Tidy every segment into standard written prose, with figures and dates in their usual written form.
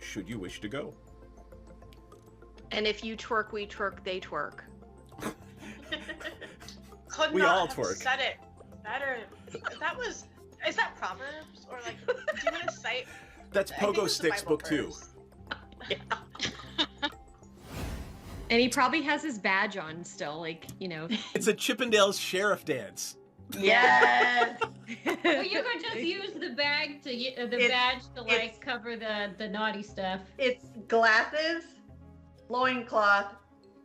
should you wish to go. And if you twerk, we twerk, they twerk. Could We not all have twerk. said it better. Is that Proverbs? Or like, do you want to cite? That's I think Pogo it's a Sticks Bible book 2. verse. And he probably has his badge on still, like, you know. It's a Chippendales sheriff dance. Yes. Well, you could just use the badge to like cover the naughty stuff. It's glasses, loincloth,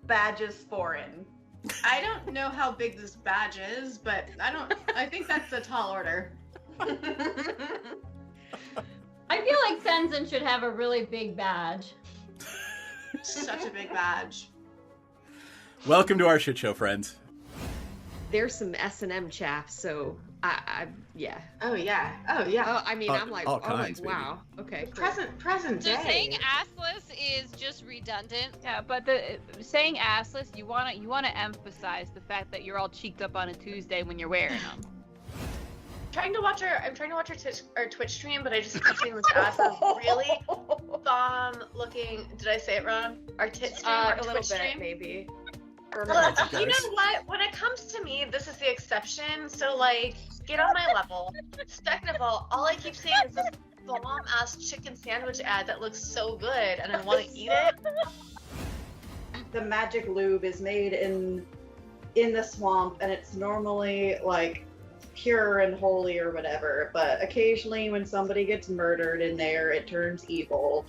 badges foreign. I don't know how big this badge is, but I think that's a tall order. I feel like Sensen should have a really big badge. Such a big badge. Welcome to our shit show, friends. There's some S&M chaff, so yeah. Oh yeah. Oh yeah. Oh, I mean, I'm like, all kinds, wow. Okay, cool. Present So day. saying assless is just redundant. Yeah, but saying assless, you wanna emphasize the fact that you're all cheeked up on a Tuesday when you're wearing them. I'm trying to watch our Twitch stream, but I just kept seeing this ass of really bomb looking. Did I say it wrong? Our tit stream, our A little Twitch bit, stream. maybe. Well, you know what? When it comes to me, this is the exception. So, like, get on my level. Second of all I keep seeing is this bomb-ass chicken sandwich ad that looks so good, and I want to eat it. The magic lube is made in the swamp, and it's normally like pure and holy or whatever, but occasionally when somebody gets murdered in there, it turns evil.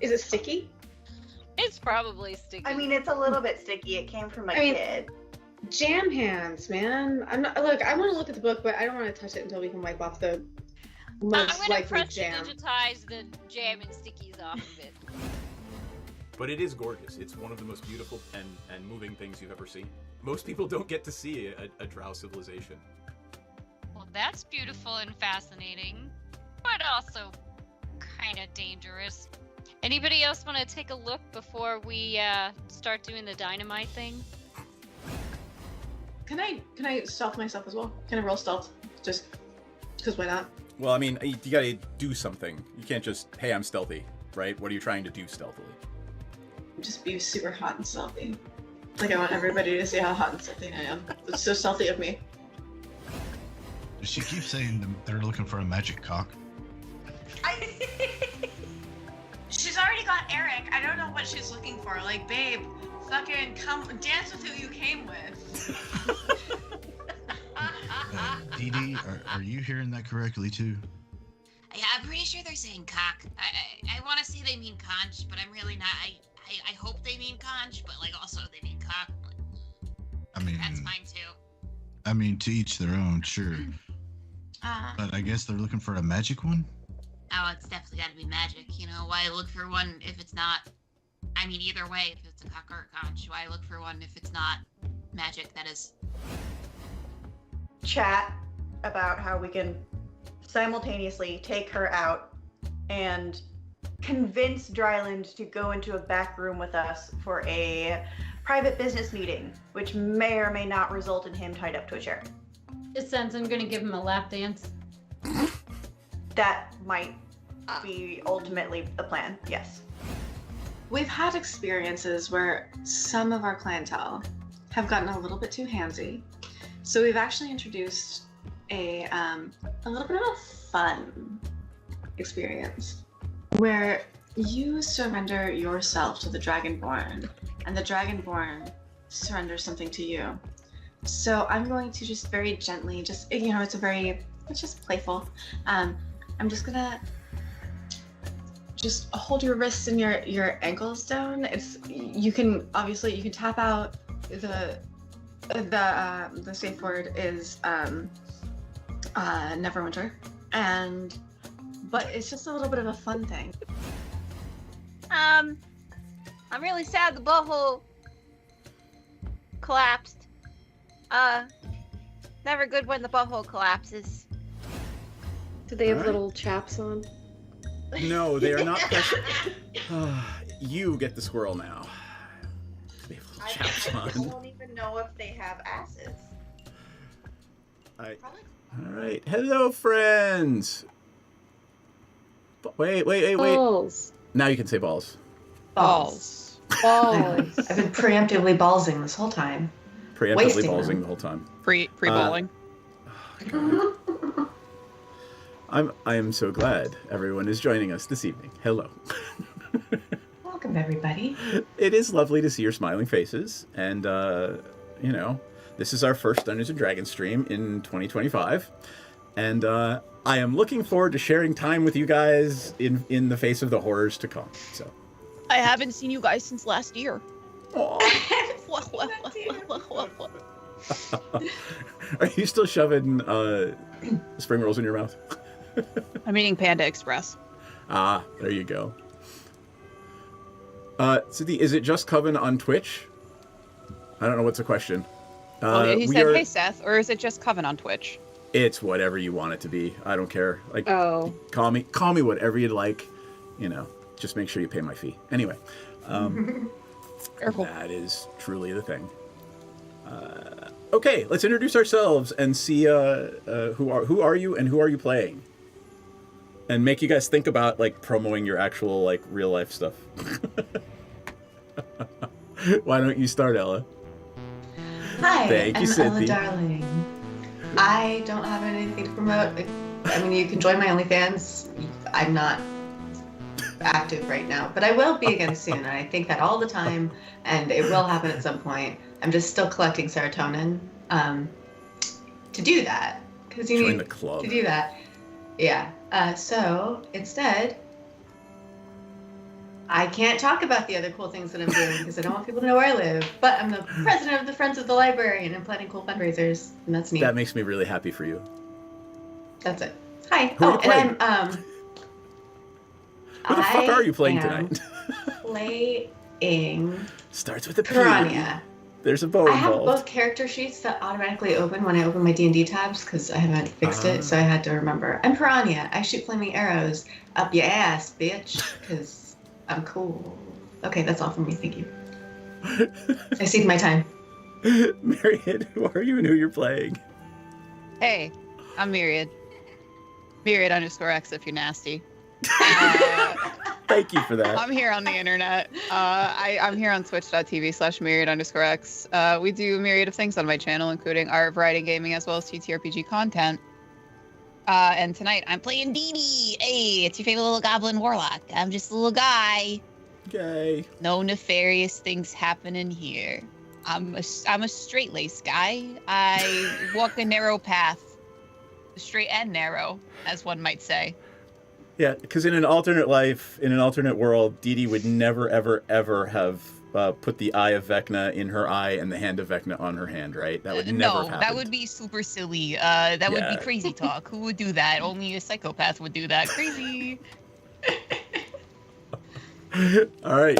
Is it sticky? It's probably sticky. I mean, it's a little bit sticky. It came from a kid. Jam hands, man. I'm not. Look, I want to look at the book, but I don't want to touch it until we can wipe off the I'm most gonna likely press jam. digitize the jam and stickies off of it. But it is gorgeous. It's one of the most beautiful and moving things you've ever seen. Most people don't get to see a drow civilization. Well, that's beautiful and fascinating, but also kind of dangerous. Anybody else want to take a look before we start doing the dynamite thing? Can I stealth myself as well? Can I roll stealth? Just because why not? Well, I mean, you gotta do something. You can't just, hey, I'm stealthy, right? What are you trying to do stealthily? Just be super hot and stealthy. Like I want everybody to see how hot and stealthy I am. It's so stealthy of me. She keeps saying they're looking for a magic cock. She's already got Eric. I don't know what she's looking for. Like, babe, fucking come dance with who you came with. Dee Dee, are you hearing that correctly too? Yeah, I'm pretty sure they're saying cock. I want to say they mean conch, but I'm really not. I hope they mean conch, but like also they mean cock. I mean, That's fine too. I mean, to each their own, sure. But I guess they're looking for a magic one? Oh, it's definitely got to be magic. You know, why look for one if it's not? I mean, either way, if it's a cock or a conch, why look for one if it's not magic? That is. Chat about how we can simultaneously take her out and convince Dryland to go into a back room with us for a private business meeting, which may or may not result in him tied up to a chair. Is Sensen gonna give him a lap dance? That might be ultimately the plan, yes. We've had experiences where some of our clientele have gotten a little bit too handsy. So we've actually introduced a little bit of a fun experience where you surrender yourself to the Dragonborn and the Dragonborn surrenders something to you. So I'm going to just very gently, it's just playful. I'm just gonna just hold your wrists and your ankles down. You can tap out. The safe word is Neverwinter, but it's just a little bit of a fun thing. I'm really sad the butthole collapsed. Never good when the butthole collapses. Do they have Alright. little chaps on? No, they are not precious. You get the squirrel now. They have little chaps I on. don't even know if they have asses. All right, hello, friends. Wait. Balls. Now you can say balls. Balls. Balls. I've been preemptively ballsing this whole time. Preemptively Wasting ballsing them. the whole time. Pre-bowling. I am so glad everyone is joining us this evening. Hello. Welcome, everybody. It is lovely to see your smiling faces, and this is our first Dungeons and Dragons stream in 2025, and I am looking forward to sharing time with you guys in the face of the horrors to come. So, I haven't seen you guys since last year. Are you still shoving spring rolls in your mouth? I'm eating Panda Express. Ah, there you go. Siddhi, is it just Coven on Twitch? I don't know what's the question. Well, he said, "Hey Seth," or is it just Coven on Twitch? It's whatever you want it to be. I don't care. Like, call me whatever you'd like. Just make sure you pay my fee. Anyway, that is truly the thing. Okay, let's introduce ourselves and see who are you and who are you playing, and make you guys think about like promoting your actual like real life stuff. Why don't you start, Ella? Hi, Thank you, I'm Ella Cynthia. Darling. I don't have anything to promote. I mean, you can join my OnlyFans. I'm not active right now, but I will be again soon. And I think that all the time, and it will happen at some point. I'm just still collecting serotonin to do that, because you Join need the club. to do that. Yeah. So instead, I can't talk about the other cool things that I'm doing because I don't want people to know where I live. But I'm the president of the Friends of the Library, and I'm planning cool fundraisers, and that's neat. That makes me really happy for you. That's it. Hi. Who are you playing? And I'm Who the fuck are you playing tonight? Playing Starts with a P. Piranha. There's a bow I have involved. both character sheets that automatically open when I open my D&D tabs because I haven't fixed it, so I had to remember. I'm Piranha. I shoot flaming arrows up your ass, bitch, because I'm cool. Okay, that's all from me. Thank you. I cede my time. Myriad, who are you and who you're playing? Hey, I'm Myriad. Myriad_X if you're nasty. Thank you for that. I'm here on the internet. I'm here on twitch.tv/Myriad_X. We do a myriad of things on my channel, including art, writing, gaming, as well as TTRPG content. And tonight I'm playing Dee Dee. Hey, it's your favorite little goblin warlock. I'm just a little guy. Yay. No nefarious things happening here. I'm a straight-laced guy. I walk a narrow path. Straight and narrow, as one might say. Yeah, because in an alternate life, in an alternate world, Dee Dee would never, ever, ever have put the eye of Vecna in her eye and the hand of Vecna on her hand, right? That would never have happened. That would be super silly. That would be crazy talk. Who would do that? Only a psychopath would do that. Crazy. All right.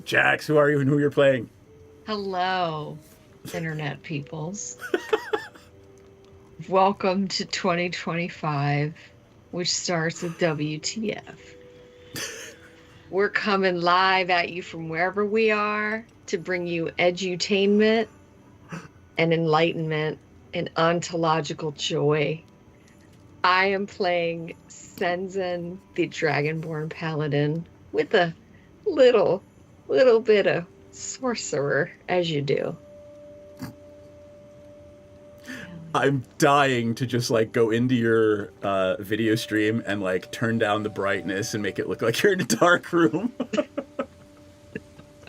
Jax, who are you and who you're playing? Hello, internet peoples. Welcome to 2025, which starts with WTF. We're coming live at you from wherever we are to bring you edutainment and enlightenment and ontological joy. I am playing Senzen, the Dragonborn Paladin, with a little bit of sorcerer, as you do. I'm dying to just like go into your video stream and like turn down the brightness and make it look like you're in a dark room.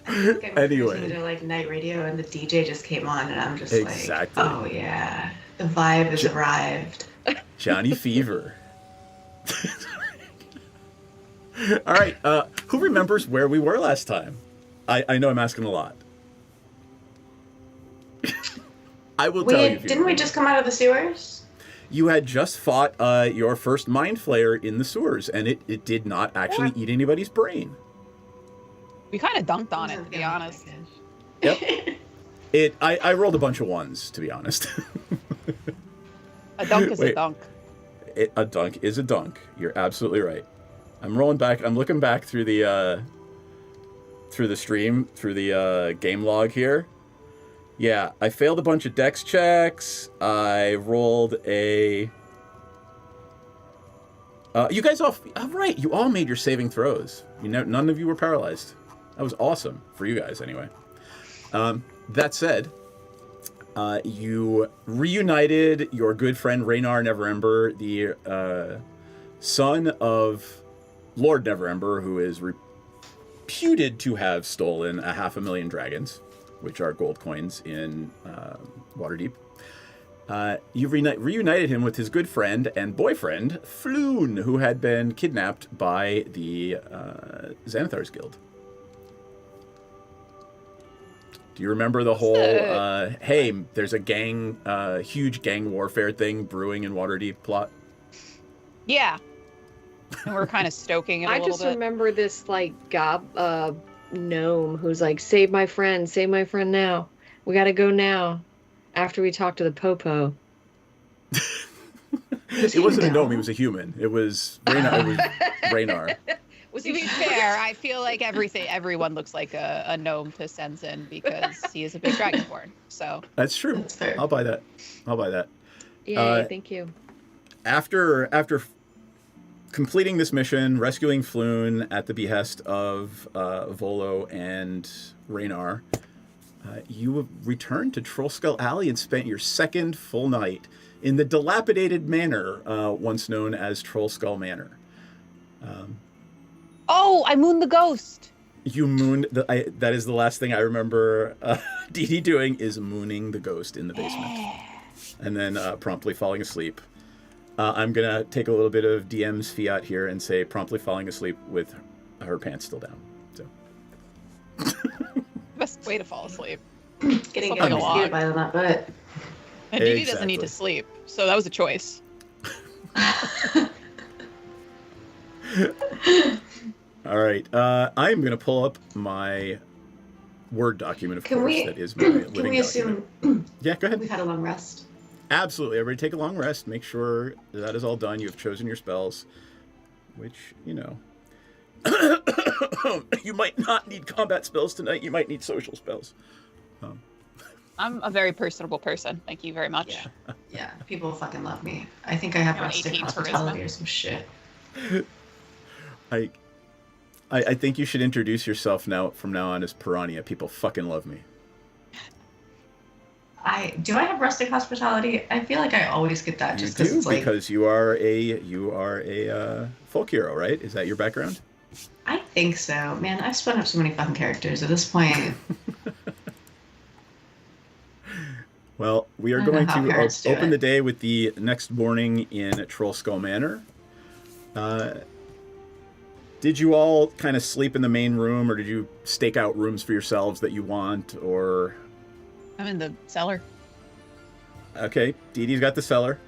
Anyway, To like night radio, and the DJ just came on, and I'm just exactly. like, oh yeah, the vibe has arrived. Johnny Fever. All right, who remembers where we were last time? I know I'm asking a lot. I will tell you. Didn't we just come out of the sewers? You had just fought your first mind flayer in the sewers, and it did not actually eat anybody's brain. We kind of dunked on it, to be honest. Yep. I rolled a bunch of ones, to be honest. A dunk is a dunk. A dunk is a dunk. You're absolutely right. I'm rolling back. I'm looking back through the stream, through the game log here. Yeah, I failed a bunch of dex checks. I rolled a You guys all right. You all made your saving throws. None of you were paralyzed. That was awesome for you guys, anyway. That said, you reunited your good friend Raynar Neverember, the son of Lord Neverember, who is reputed to have stolen 500,000 dragons, which are gold coins in Waterdeep. You reunited him with his good friend and boyfriend, Floon, who had been kidnapped by the Xanathar's Guild. Do you remember the whole, hey, there's a huge gang warfare thing brewing in Waterdeep plot? Yeah. And we're kind of stoking it a I little just bit. remember this, like, gnome who's like, save my friend now. We gotta go now. After we talk to the Popo. It wasn't a gnome, he was a human. It was Raynar. To be fair, I feel like everyone looks like a gnome to Senzin because he is a big dragonborn. So that's true. That's fair. I'll buy that. Yeah, thank you. After completing this mission, rescuing Floon at the behest of Volo and Raynar, you returned to Trollskull Alley and spent your second full night in the dilapidated manor once known as Trollskull Manor. I mooned the ghost. You mooned that is the last thing I remember Dee Dee doing is mooning the ghost in the basement. And then promptly falling asleep. I'm going to take a little bit of DM's fiat here and say promptly falling asleep with her pants still down. So. Best way to fall asleep. Getting executed by that butt. And Dee Dee doesn't need to sleep, so that was a choice. All right. I'm going to pull up my Word document, of course, that is my living document. Can we assume yeah, go ahead. we've had a long rest? Absolutely. Everybody take a long rest. Make sure that is all done. You have chosen your spells, which, you might not need combat spells tonight. You might need social spells. I'm a very personable person. Thank you very much. Yeah, people fucking love me. I think I have An rustic 18 hospitality charisma. or some shit. I think you should introduce yourself from now on as Piranha. People fucking love me. Do I have rustic hospitality? I feel like I always get that just you do, it's like because you are a folk hero, right? Is that your background? I think so. Man, I've spun up so many fucking characters at this point. Well, we are I don't going know how to parents do open it. the day with the next morning in Trollskull Manor. Did you all kind of sleep in the main room, or did you stake out rooms for yourselves that you want, or... I'm in the cellar. Okay, Dee Dee's got the cellar.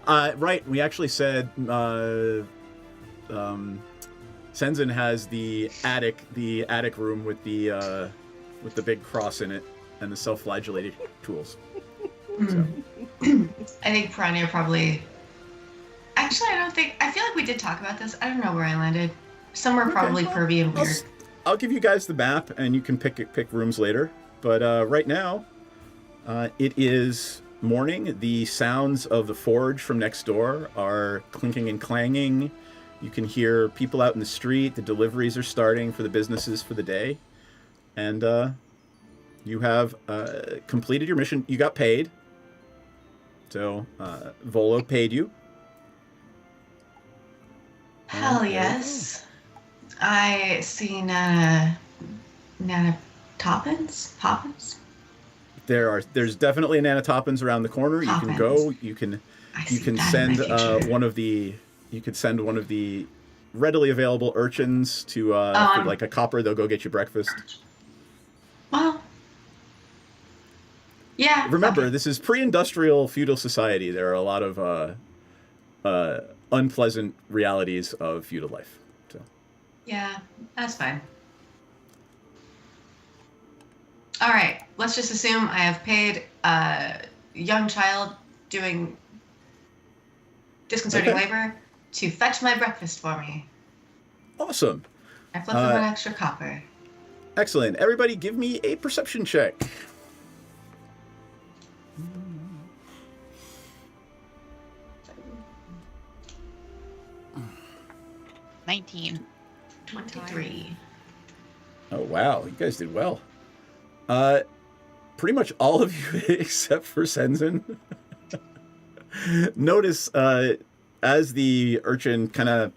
Right, we actually said Senzin has the attic room with the big cross in it and the self-flagellated tools. So. I think Piranha probably... Actually, I feel like we did talk about this. I don't know where I landed. Somewhere probably pervy and weird. I'll give you guys the map, and you can pick rooms later. But right now, it is morning. The sounds of the forge from next door are clinking and clanging. You can hear people out in the street. The deliveries are starting for the businesses for the day. And you have completed your mission. You got paid. So Volo paid you. Hell yes. I see Nana Toppins? Poppins? There's definitely a Nana Toppins around the corner. You can go. You can send one of the readily available urchins to for like a copper. They'll go get you breakfast. Well, yeah. Remember, this is pre-industrial feudal society. There are a lot of unpleasant realities of feudal life. So. Yeah, that's fine. All right, let's just assume I have paid a young child doing disconcerting labor to fetch my breakfast for me. Awesome. I flipped them an extra copper. Excellent. Everybody give me a perception check. 19. 23. Oh wow, you guys did well. Pretty much all of you except for Senzen notice as the urchin kind of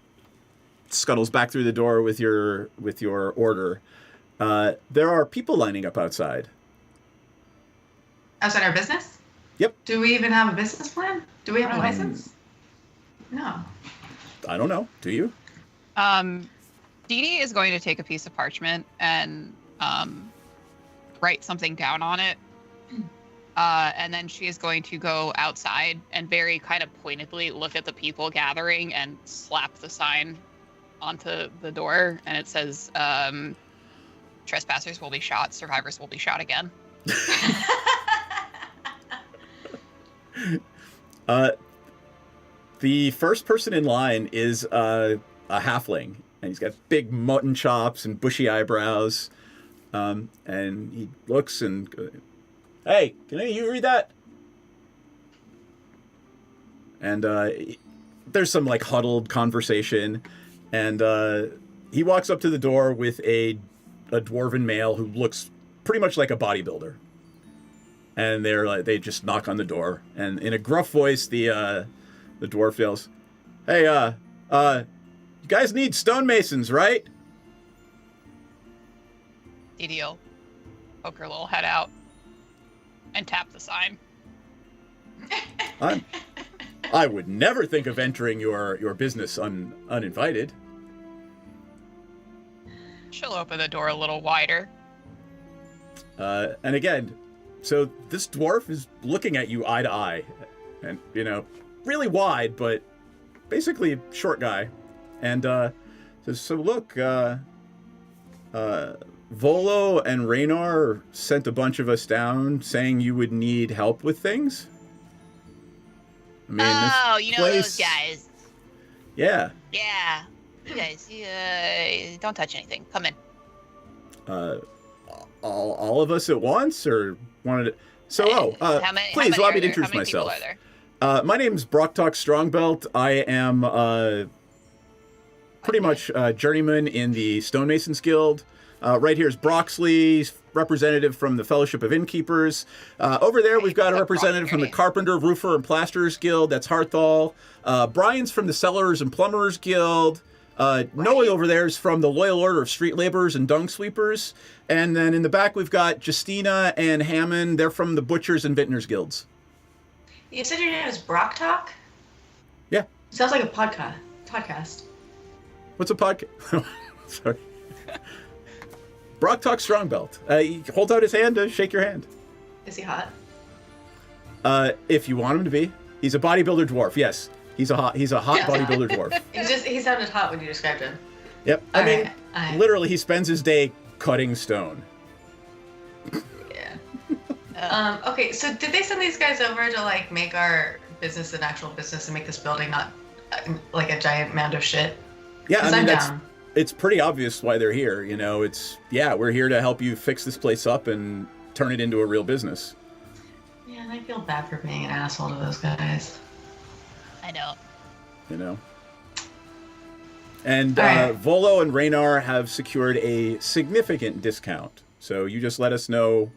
scuttles back through the door with your order. There are people lining up outside. Outside our business? Yep. Do we even have a business plan? Do we have a license? No. I don't know. Do you? Dee Dee is going to take a piece of parchment and write something down on it. And then she is going to go outside and very kind of pointedly look at the people gathering and slap the sign onto the door. And it says, trespassers will be shot, survivors will be shot again. The first person in line is a halfling, and he's got big mutton chops and bushy eyebrows. And he looks and goes, "Hey, can any of you read that?" And there's some like huddled conversation, and he walks up to the door with a dwarven male who looks pretty much like a bodybuilder. And they just knock on the door, and in a gruff voice, the dwarf yells, "Hey, you guys need stonemasons, right?" Dee Dee will poke her little head out and tap the sign. I would never think of entering your business uninvited. She'll open the door a little wider. And again, so this dwarf is looking at you eye to eye, and really wide, but basically a short guy, and says, "So look, Volo and Raynar sent a bunch of us down saying you would need help with things." I mean, those guys. Yeah. Yeah. You guys, don't touch anything. Come in. All of us at once, or wanted to... So, please allow me to introduce myself. My name's Brocktalk Strongbelt. I am pretty much journeyman in the Stonemasons Guild. Right here is Broxley, representative from the Fellowship of Innkeepers. Over there, we've got a representative from the Carpenter, Roofer, and Plasterers Guild. That's Harthal. Brian's from the Cellars and Plumbers Guild. Noah over there is from the Loyal Order of Street Laborers and Dung Sweepers. And then in the back, we've got Justina and Hammond. They're from the Butchers and Vintners Guilds. You said your name is Brocktalk? Yeah. Sounds like a podcast. What's a podcast? Sorry. Brocktalk Strongbelt. He holds out his hand to shake your hand. Is he hot? If you want him to be. He's a bodybuilder dwarf, yes. He's a hot bodybuilder dwarf. He sounded hot when you described him. Yep. I mean, literally, he spends his day cutting stone. Yeah. Okay, so did they send these guys over to like make our business an actual business and make this building not like a giant mound of shit? Yeah, I mean, it's pretty obvious why they're here. We're here to help you fix this place up and turn it into a real business. Yeah, and I feel bad for being an asshole to those guys. I know. And Volo and Raynar have secured a significant discount. So you just let us know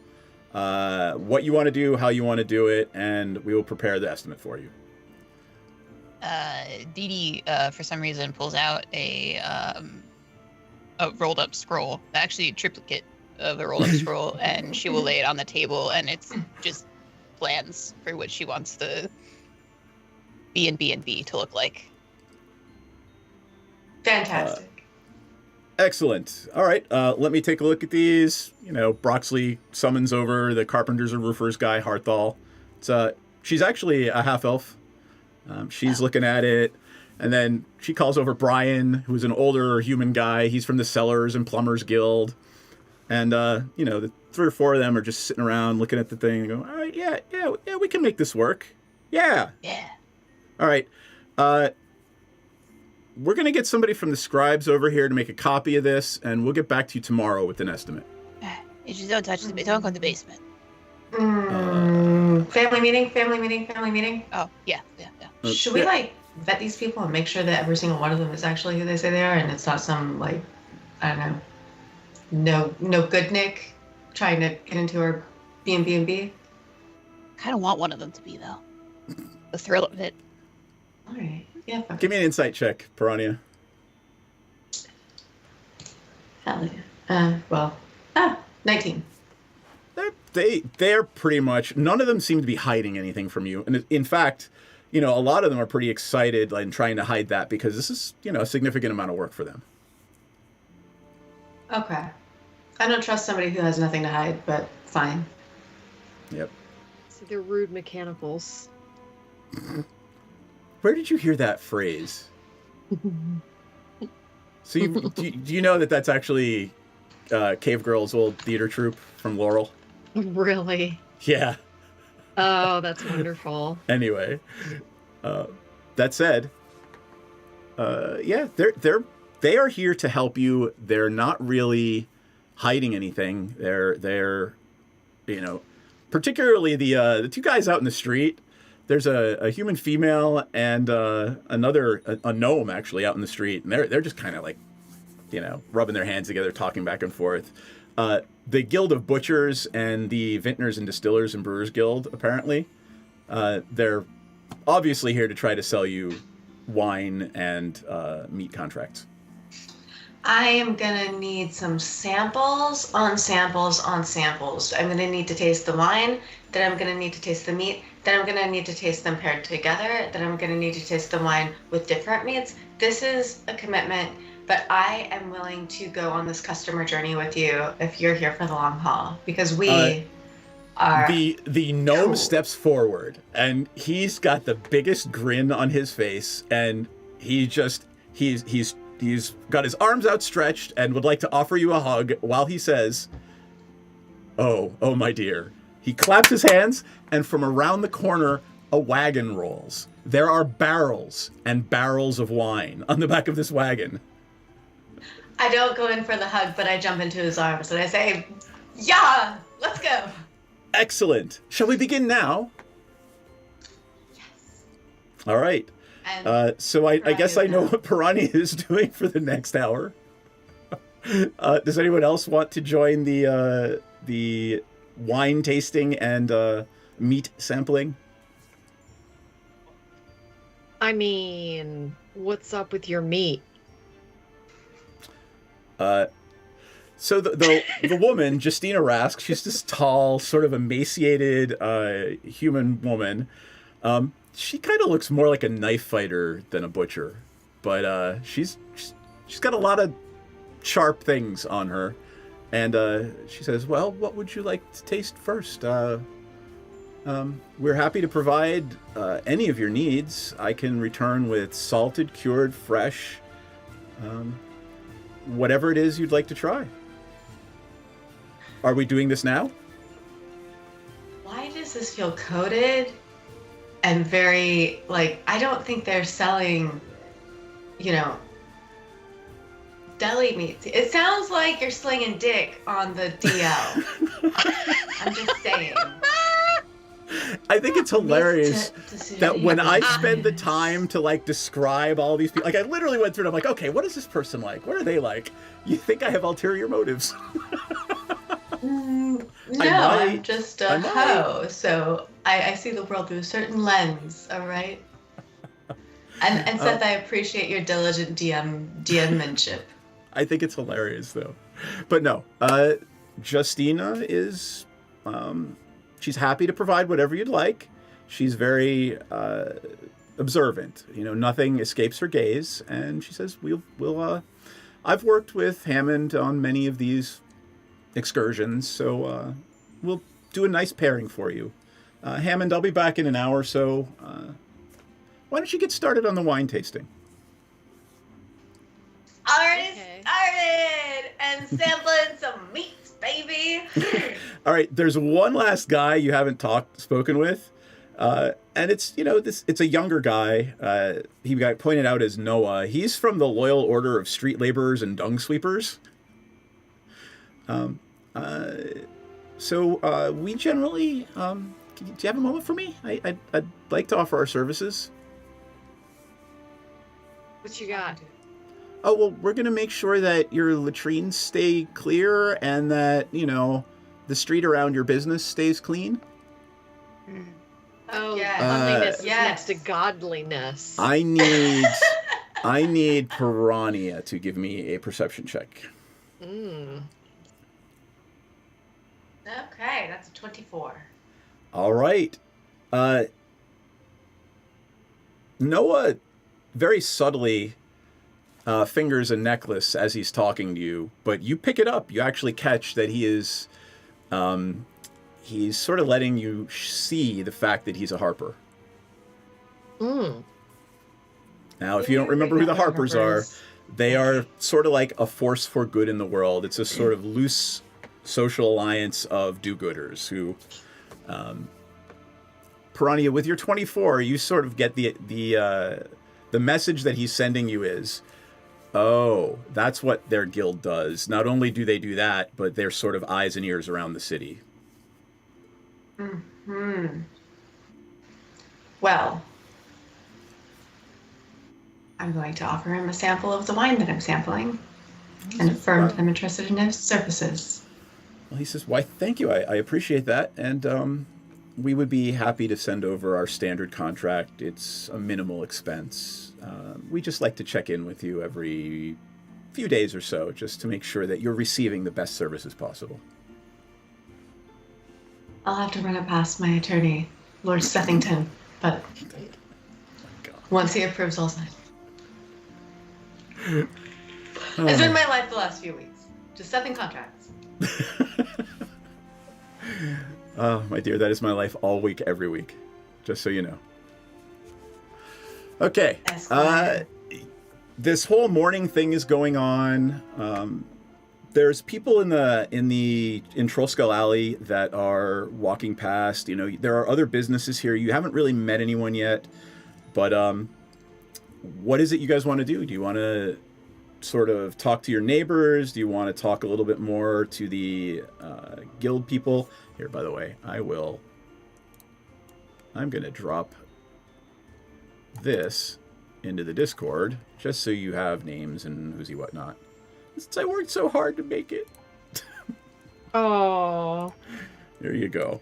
what you want to do, how you want to do it, and we will prepare the estimate for you. Dee Dee, for some reason, pulls out a rolled-up scroll, actually a triplicate of the rolled-up scroll, and she will lay it on the table, and it's just plans for what she wants the B&B to look like. Fantastic. Excellent. All right, let me take a look at these. Broxley summons over the Carpenters and Roofers guy, Harthal. She's actually a half-elf. She's looking at it, and then she calls over Brian, who's an older human guy. He's from the Cellars and Plumbers Guild. And, the 3 or 4 of them are just sitting around looking at the thing and going, all right, yeah, we can make this work. Yeah. Yeah. All right. We're going to get somebody from the scribes over here to make a copy of this, and we'll get back to you tomorrow with an estimate. You just don't touch don't go in the basement. Family meeting. Oh, yeah. Should we, vet these people and make sure that every single one of them is actually who they say they are, and it's not some like, I don't know, no good Nick trying to get into our B&B. Kind of want one of them to be though. The thrill of it. All right. Yeah. Fuck Give me an insight check, Piranha. Hell yeah. 19. They're pretty much, none of them seem to be hiding anything from you. And in fact, a lot of them are pretty excited and trying to hide that because this is, a significant amount of work for them. Okay. I don't trust somebody who has nothing to hide, but fine. Yep. So they're rude mechanicals. Where did you hear that phrase? So do you know that that's actually Cave Girl's old theater troupe from Laurel? Really? Yeah. Oh, that's wonderful. Anyway, that said, yeah, they are here to help you. They're not really hiding anything. They're particularly the two guys out in the street. There's a human female and another a gnome actually out in the street, and they're just kind of like, rubbing their hands together, talking back and forth. The Guild of Butchers and the Vintners and Distillers and Brewers Guild, apparently, they're obviously here to try to sell you wine and meat contracts. I am gonna need some samples on samples on samples. I'm gonna need to taste the wine, then I'm gonna need to taste the meat, then I'm gonna need to taste them paired together, then I'm gonna need to taste the wine with different meats. This is a commitment, but I am willing to go on this customer journey with you if you're here for the long haul, because we are... The gnome steps forward, and he's got the biggest grin on his face, and he's got his arms outstretched and would like to offer you a hug while he says, oh, my dear. He claps his hands, and from around the corner, a wagon rolls. There are barrels and barrels of wine on the back of this wagon. I don't go in for the hug, but I jump into his arms and I say, yeah, let's go. Excellent. Shall we begin now? Yes. All right. So I guess I know what Piranha is doing for the next hour. Does anyone else want to join the wine tasting and meat sampling? I mean, what's up with your meat? So the woman, Justina Rask, she's this tall, sort of emaciated human woman. She kind of looks more like a knife fighter than a butcher, but she's got a lot of sharp things on her. And she says, well, what would you like to taste first? We're happy to provide any of your needs. I can return with salted, cured, fresh, whatever it is you'd like to try. Are we doing this now? Why does this feel coded and very, I don't think they're selling, deli meats. It sounds like you're slinging dick on the DL. I'm just saying. I think it's hilarious that when I spend the time to describe all these people, I literally went through and I'm like, okay, what is this person like? What are they like? You think I have ulterior motives? No, I'm just a hoe, so I see the world through a certain lens, all right? And Seth, I appreciate your diligent DMmanship. I think it's hilarious, though. But no, Justina is... she's happy to provide whatever you'd like. She's very observant. Nothing escapes her gaze. And she says, we'll I've worked with Hammond on many of these excursions, so we'll do a nice pairing for you. Hammond, I'll be back in an hour, so why don't you get started on the wine tasting? Already started! And sampling some meats, baby! All right, there's one last guy you haven't spoken with, and it's it's a younger guy. He got pointed out as Noah. He's from the Loyal Order of Street Laborers and Dung Sweepers. So we generally, do you have a moment for me? I'd like to offer our services. What you got? Oh, well, we're going to make sure that your latrines stay clear and that, you know, the street around your business stays clean. Oh, Yes. cleanliness is Yes. next to godliness. I need Piranha to give me a perception check. Mm. Okay, that's a 24. All right. Noah very subtly fingers a necklace as he's talking to you, but you pick it up. You actually catch that he is, he's sort of letting you see the fact that he's a harper. Mm. Now, if you don't remember who the Harpers are, they are sort of like a force for good in the world. It's a sort of loose social alliance of do-gooders who, Piranha, with your 24, you sort of get the message that he's sending you is, oh, that's what their guild does. Not only do they do that, but they're sort of eyes and ears around the city. Hmm. Well, I'm going to offer him a sample of the wine that I'm sampling and affirm that I'm interested in his services. Well, he says, why, thank you. I appreciate that. And we would be happy to send over our standard contract. It's a minimal expense. We just like to check in with you every few days or so, just to make sure that you're receiving the best services possible. I'll have to run it past my attorney, Lord Steffington, but once he approves, I'll sign. It's been my life the last few weeks. Just stuffing contracts. Oh, my dear, that is my life all week, every week. Just so you know. Okay. This whole morning thing is going on. There's people in Trollskull Alley that are walking past. You know, there are other businesses here. You haven't really met anyone yet, but what is it you guys want to do? Do you want to sort of talk to your neighbors? Do you want to talk a little bit more to the guild people? Here, by the way, I'm going to drop this into the Discord just so you have names and who's whatnot. Since I worked so hard to make it. Oh. There you go.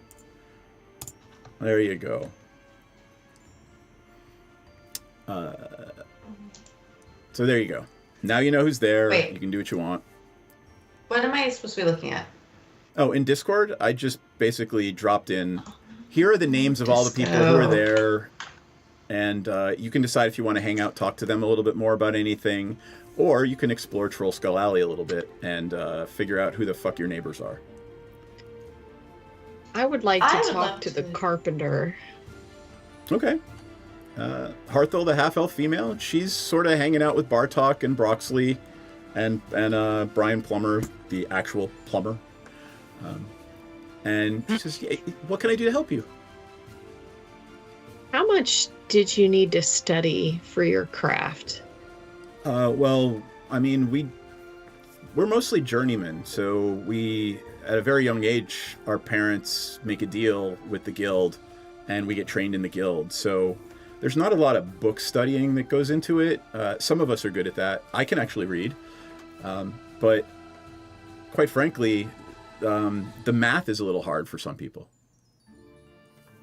There you go. So there you go. Now you know who's there. Wait. You can do what you want. What am I supposed to be looking at? Oh, in Discord, I just basically dropped in, here are the names of all the people who are there, and you can decide if you want to hang out, talk to them a little bit more about anything, or you can explore Trollskull Alley a little bit and figure out who the fuck your neighbors are. I would like I to would talk love to to. the carpenter. Okay. Harthel, the half-elf female, she's sort of hanging out with Bartok and Broxley and Brian Plummer, the actual plumber. And she says, yeah, what can I do to help you? How much did you need to study for your craft? Well, I mean, we're mostly journeymen, so we, at a very young age, our parents make a deal with the guild, and we get trained in the guild. So there's not a lot of book studying that goes into it. Some of us are good at that. I can actually read, but quite frankly, the math is a little hard for some people.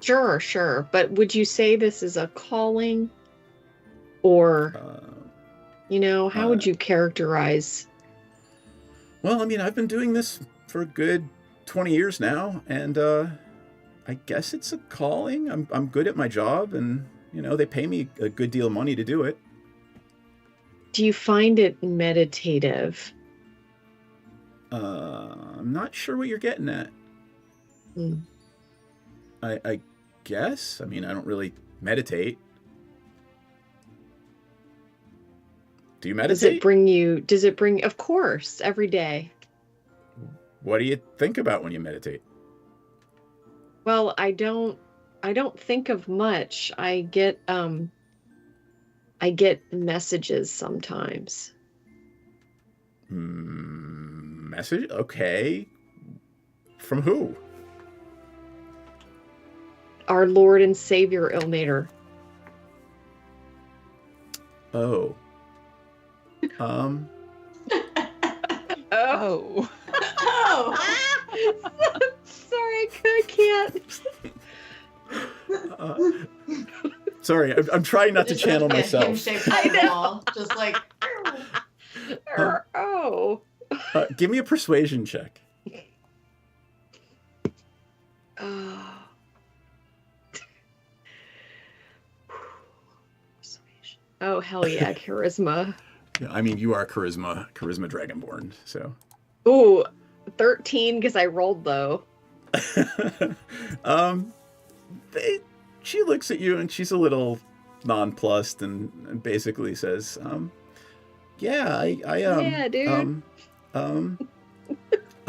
Sure. But would you say this is a calling? Or, how would you characterize? Well, I mean, I've been doing this for a good 20 years now, and I guess it's a calling. I'm good at my job, and, they pay me a good deal of money to do it. Do you find it meditative? I'm not sure what you're getting at. I guess. I mean, I don't really meditate. Do you meditate? Does it bring, of course, every day. What do you think about when you meditate? Well, I don't think of much. I get messages sometimes. Message? Okay. From who? Our Lord and Savior Ilnator. Oh. Um, Oh. Sorry, I can't. Sorry, I'm trying not to Just channel like a myself. him-shaped I know. fireball, just like. Oh. Give me a persuasion check. Oh. Oh, hell yeah, charisma. Yeah, I mean, you are charisma dragonborn, so. Ooh, 13 because I rolled low. She looks at you and she's a little nonplussed and basically says, yeah, Yeah, dude.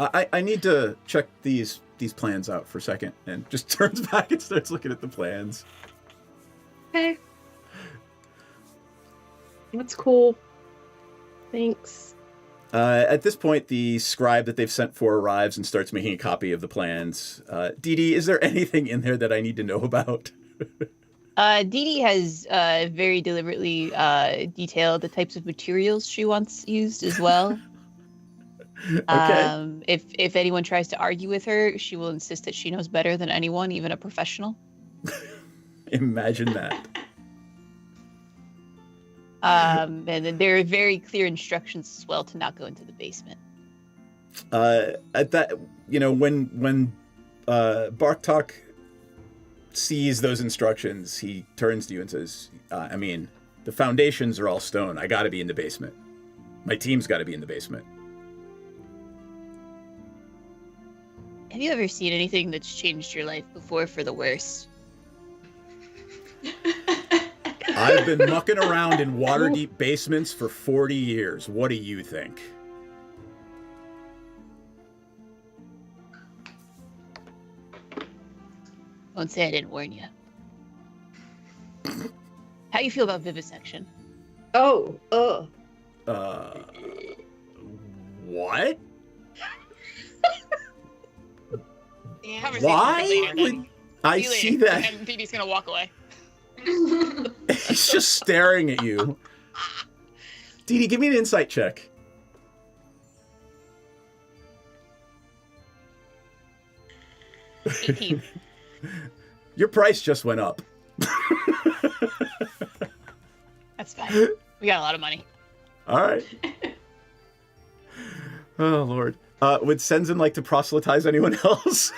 I need to check these plans out for a second, and just turns back and starts looking at the plans. Okay. That's cool. Thanks. At this point, the scribe that they've sent for arrives and starts making a copy of the plans. Dee Dee, is there anything in there that I need to know about? Dee Dee has very deliberately detailed the types of materials she wants used as well. Okay. If anyone tries to argue with her, she will insist that she knows better than anyone, even a professional. Imagine that. And then there are very clear instructions as well to not go into the basement. At that, when Bartok sees those instructions, he turns to you and says, I mean, the foundations are all stone. I got to be in the basement. My team's got to be in the basement. Have you ever seen anything that's changed your life before for the worse? I've been mucking around in water-deep basements for 40 years. What do you think? Don't say I didn't warn you. How you feel about vivisection? Oh, What? Conversation Why really would I you see later. that? And Dee Dee's gonna walk away. He's just staring at you. Dee Dee, give me an insight check. $18. Your price just went up. That's fine. We got a lot of money. All right. Oh, Lord. Would Senzen like to proselytize anyone else?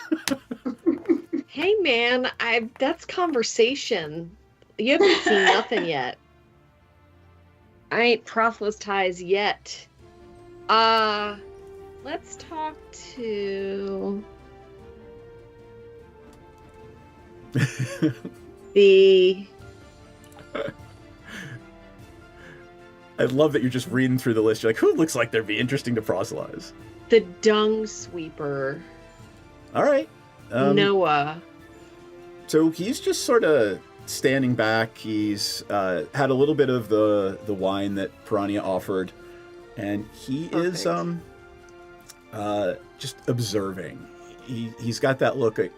hey man, that's conversation. You haven't seen nothing yet. I ain't proselytized yet. Let's talk to the I love that you're just reading through the list. You're like, who looks like they'd be interesting to proselytize? the dung sweeper, All right. Noah. So he's just sort of standing back. He's had a little bit of the wine that Piranha offered, and he is just observing. He's got that look at,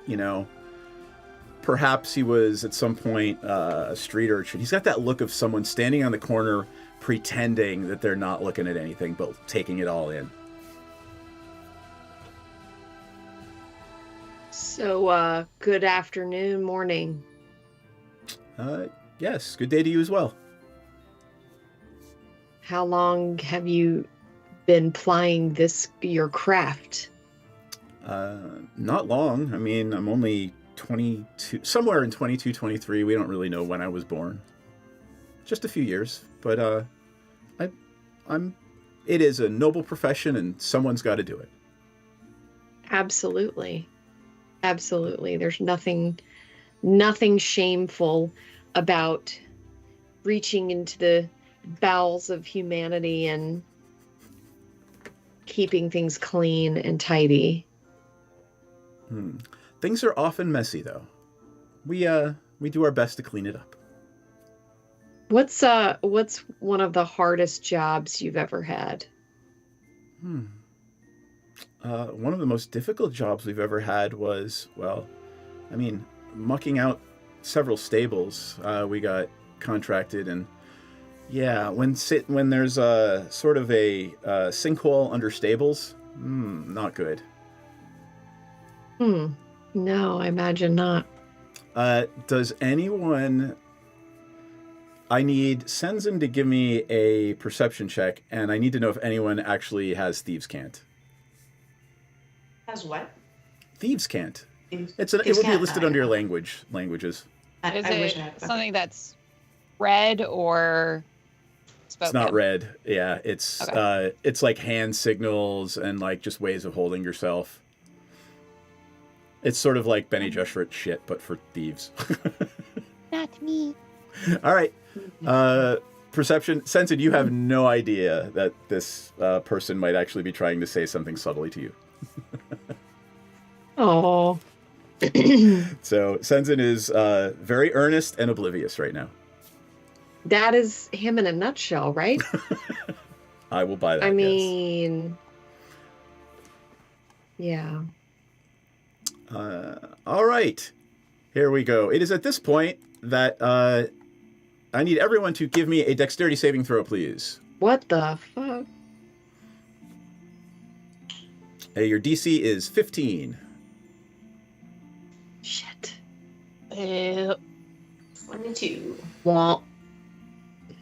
perhaps he was at some point a street urchin. He's got that look of someone standing on the corner pretending that they're not looking at anything but taking it all in. So, good afternoon, morning. Yes, good day to you as well. How long have you been plying your craft? Not long. I mean, I'm only 22, somewhere in 22, 23. We don't really know when I was born. Just a few years, but it is a noble profession and someone's got to do it. Absolutely. Absolutely. There's nothing shameful about reaching into the bowels of humanity and keeping things clean and tidy. Things are often messy, though. We do our best to clean it up. What's one of the hardest jobs you've ever had? One of the most difficult jobs we've ever had was, mucking out several stables. We got contracted, and Yeah, when there's a sort of a sinkhole under stables, not good. No, I imagine not. Does anyone... I need Senzin to give me a perception check, and I need to know if anyone actually has Thieves' Cant. Has what? Thieves' Cant. Thieves- It Thieves' will be Cant? listed Oh, under yeah. your languages. Is I wish I it had something that's read or spoken? It's not red. Yeah, it's Okay. it's like hand signals and like just ways of holding yourself. It's sort of like Benny Gesserit shit, but for thieves. Not me. All right. Perception. Sensei, you have no idea that this person might actually be trying to say something subtly to you. Oh. So Senzin is very earnest and oblivious right now. That is him in a nutshell, right? I will buy that. I yes. mean, yeah. All right. Here we go. It is at this point that I need everyone to give me a dexterity saving throw, please. What the fuck? Hey, your DC is 15. Shit. 22. Womp.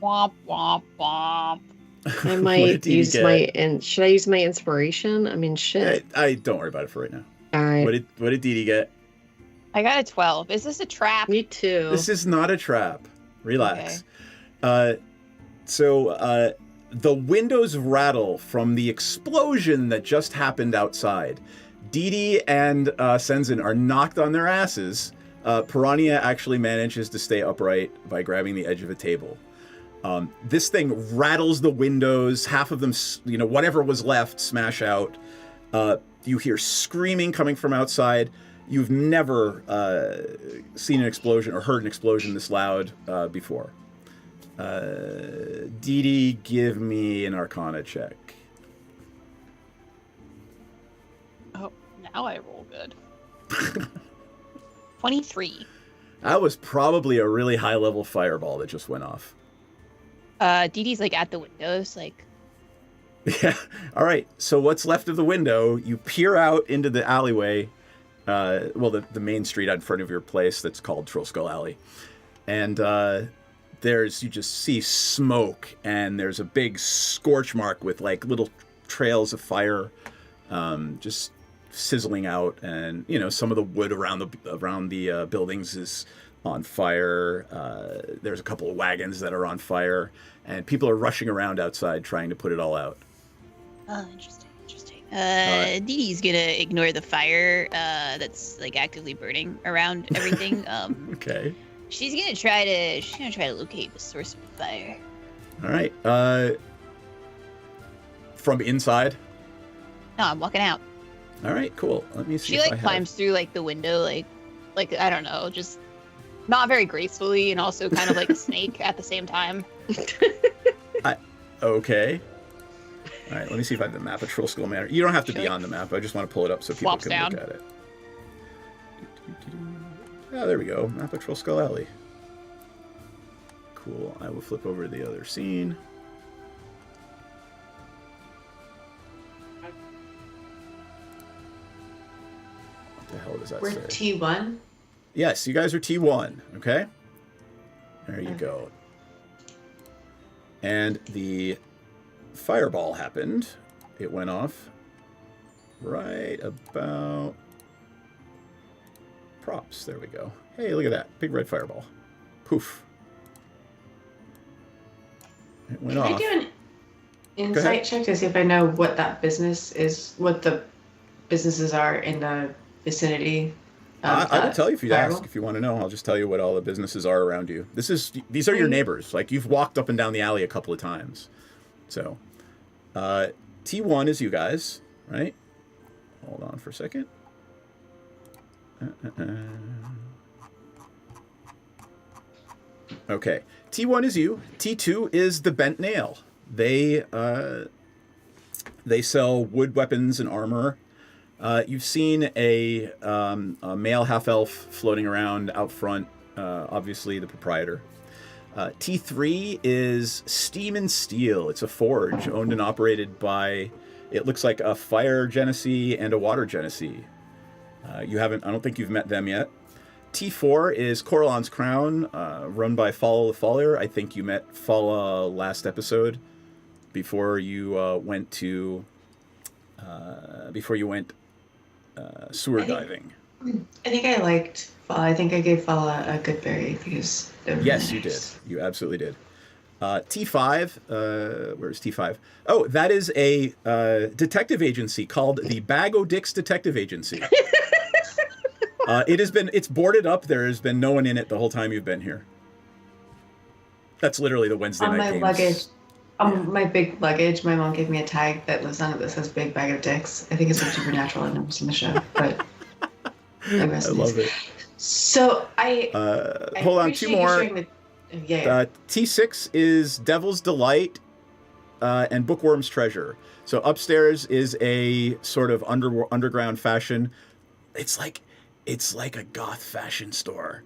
Womp womp womp. I What might did you use get? should I use my inspiration? I mean, shit. I don't worry about it for right now. All right. What did Dee Dee get? I got a 12. Is this a trap? Me too. This is not a trap. Relax. So the windows rattle from the explosion that just happened outside. Dee Dee and Senzin are knocked on their asses. Piranha actually manages to stay upright by grabbing the edge of a table. This thing rattles the windows. Half of them, whatever was left, smash out. You hear screaming coming from outside. You've never seen an explosion or heard an explosion this loud before. Dee Dee, give me an Arcana check. Oh, now I roll good. 23. That was probably a really high-level fireball that just went off. Dee Dee's like at the windows, like. Yeah. All right. So what's left of the window? You peer out into the alleyway. The main street in front of your place that's called Troll Skull Alley, and you just see smoke, and there's a big scorch mark with like little trails of fire, just sizzling out, and some of the wood around the buildings is on fire. There's a couple of wagons that are on fire, and people are rushing around outside trying to put it all out. Oh, interesting. Dee Dee's gonna ignore the fire that's like actively burning around everything. Okay. She's gonna try to locate the source of the fire. All right. From inside. No, I'm walking out. All right, cool. Let me see. She like climbs through like the window, like I don't know, just not very gracefully, and also kind of like a snake at the same time. Okay. All right, let me see if I have the map of Troll Skull Manor. You don't have to be on the map. I just want to pull it up so people Flops can down. look at it. Oh, there we go. Map of Troll Skull Alley. Cool. I will flip over to the other scene. What the hell does that We're say? T1. Yes, you guys are T1, okay? There you go. And the fireball happened. It went off right about props. There we go. Hey, look at that. Big red fireball. Poof. It went Can off. I do an insight check to see if I know what that business is, what the businesses are in the vicinity? I will tell you if you fireball? ask. If you want to know, I'll just tell you what all the businesses are around you. These are your neighbors. Like, you've walked up and down the alley a couple of times. So, T1 is you guys, right? Hold on for a second. Okay, T1 is you. T2 is the Bent Nail. They sell wood weapons and armor. You've seen a male half-elf floating around out front, obviously the proprietor. T3 is Steam and Steel. It's a forge owned and operated by, it looks like a fire Genesee and a water Genesee. I don't think you've met them yet. T4 is Coralon's Crown, run by Fala Follier. I think you met Fala last episode before you went sewer diving. I think I liked Fala. I think I gave Fala a good berry because... Yes, you did. You absolutely did. T5, where's T5? Oh, that is a detective agency called the Bag O' Dicks Detective Agency. It's boarded up. There has been no one in it the whole time you've been here. That's literally the Wednesday night games. Luggage, my big luggage, my mom gave me a tag that lives on it that says Big Bag of Dicks. I think it's from Supernatural. I've never seen the show, but I love it. So hold on, two more. T6 is Devil's Delight and Bookworm's Treasure. So upstairs is a sort of underground fashion. It's like a goth fashion store.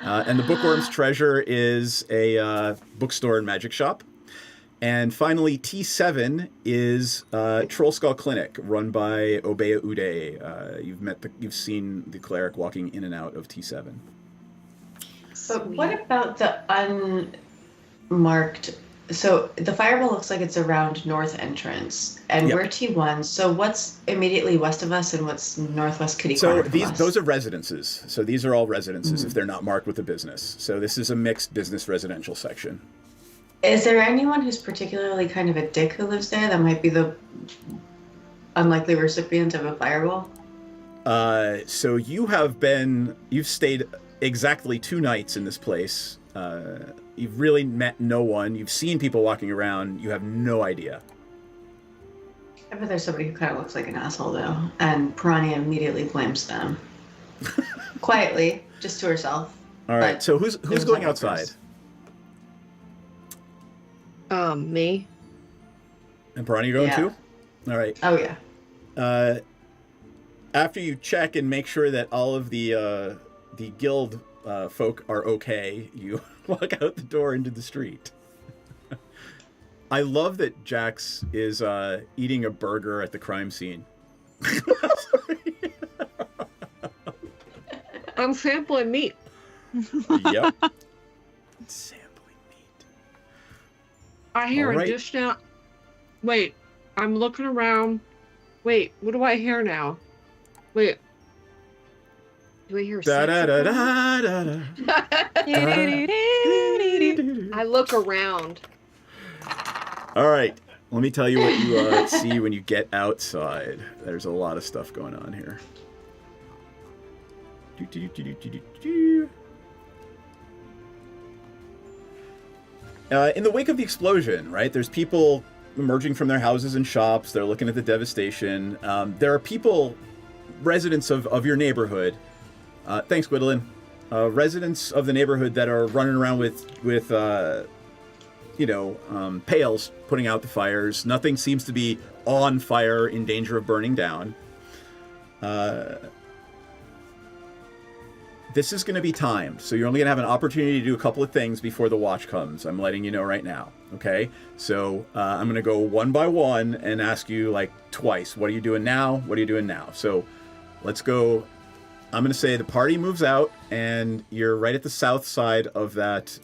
And the Bookworm's Treasure is a bookstore and magic shop. And finally, T7 is Troll Skull Clinic, run by Obeya Uday. You've seen the cleric walking in and out of T7. So what about the unmarked? So the fireball looks like it's around north entrance, and we're T1. So what's immediately west of us, and what's northwest kitty corner from us? Those are residences. So these are all residences if they're not marked with a business. So this is a mixed business residential section. Is there anyone who's particularly kind of a dick who lives there that might be the unlikely recipient of a fireball? So you've stayed exactly 2 nights in this place. You've really met no one. You've seen people walking around. You have no idea. I bet there's somebody who kind of looks like an asshole, though, and Piranha immediately blames them. Quietly, just to herself. All right, so who's going outside? Me. And Piranha, you going too? All right. Oh, yeah. After you check and make sure that all of the guild folk are okay, you walk out the door into the street. I love that Jax is eating a burger at the crime scene. I'm sampling meat. Yep. Sampling meat. I hear a dish now. Wait, I'm looking around. Wait, what do I hear now? Wait. Do I hear I look around. All right. Let me tell you what you see when you get outside. There's a lot of stuff going on here. In the wake of the explosion, right, there's people emerging from their houses and shops. They're looking at the devastation. There are people, residents of your neighborhood. Thanks, Gwendolyn. Residents of the neighborhood that are running around with pails, putting out the fires. Nothing seems to be on fire, in danger of burning down. This is going to be timed, so you're only going to have an opportunity to do a couple of things before the watch comes. I'm letting you know right now, okay? So I'm going to go one by one and ask you, like, twice. What are you doing now? What are you doing now? So let's go. I'm going to say the party moves out, and you're right at the south side of that.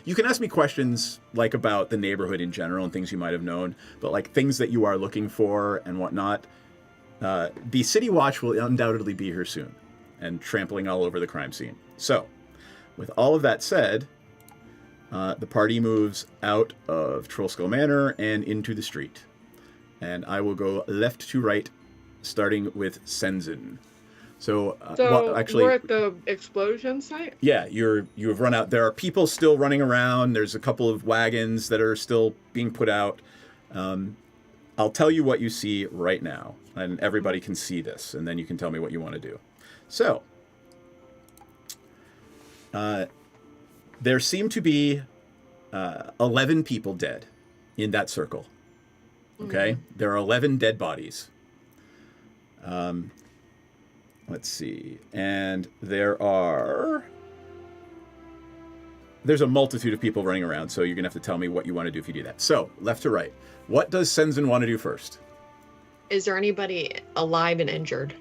You can ask me questions, like, about the neighborhood in general and things you might have known, but, like, things that you are looking for and whatnot. The City Watch will undoubtedly be here soon and trampling all over the crime scene. So, with all of that said, the party moves out of Trollskull Manor and into the street. And I will go left to right, starting with Senzin. So actually, we're at the explosion site? Yeah, you have run out. There are people still running around. There's a couple of wagons that are still being put out. I'll tell you what you see right now, and everybody can see this, and then you can tell me what you want to do. So, there seem to be 11 people dead in that circle. Okay? There are 11 dead bodies. Let's see. And there are There's a multitude of people running around, so you're going to have to tell me what you want to do if you do that. So, left to right. What does Senzin want to do first? Is there anybody alive and injured?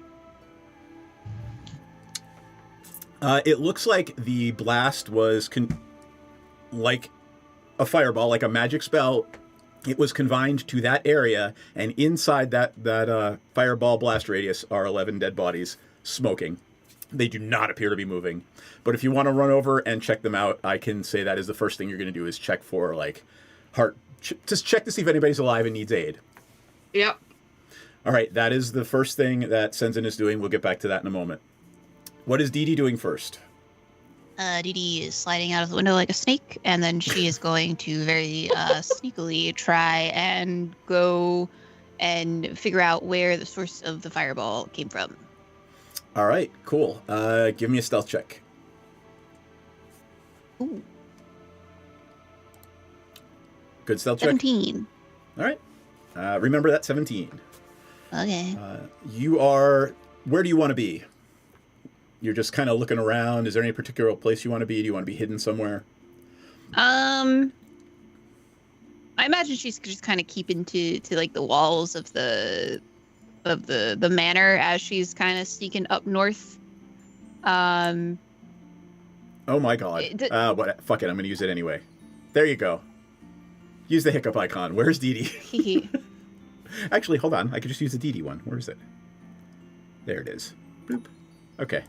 It looks like the blast was like a fireball, like a magic spell. It was confined to that area, and inside that fireball blast radius are 11 dead bodies smoking. They do not appear to be moving. But if you want to run over and check them out, I can say that is the first thing you're going to do is check for, like, heart... just check to see if anybody's alive and needs aid. Yep. All right, that is the first thing that Senzin is doing. We'll get back to that in a moment. What is Dee Dee doing first? Dee Dee is sliding out of the window like a snake, and then she is going to very sneakily try and go and figure out where the source of the fireball came from. All right, cool. Give me a stealth check. Ooh. Good stealth check. 17. All right. Remember that 17. Okay. You are... Where do you want to be? You're just kind of looking around. Is there any particular place you want to be? Do you want to be hidden somewhere? I imagine she's just kind of keeping to like the walls of the manor as she's kind of sneaking up north. Oh my god. Fuck it, I'm going to use it anyway. There you go. Use the hiccup icon. Where's Dee Dee? Actually, hold on. I could just use the Dee Dee one. Where is it? There it is. Boop. Okay.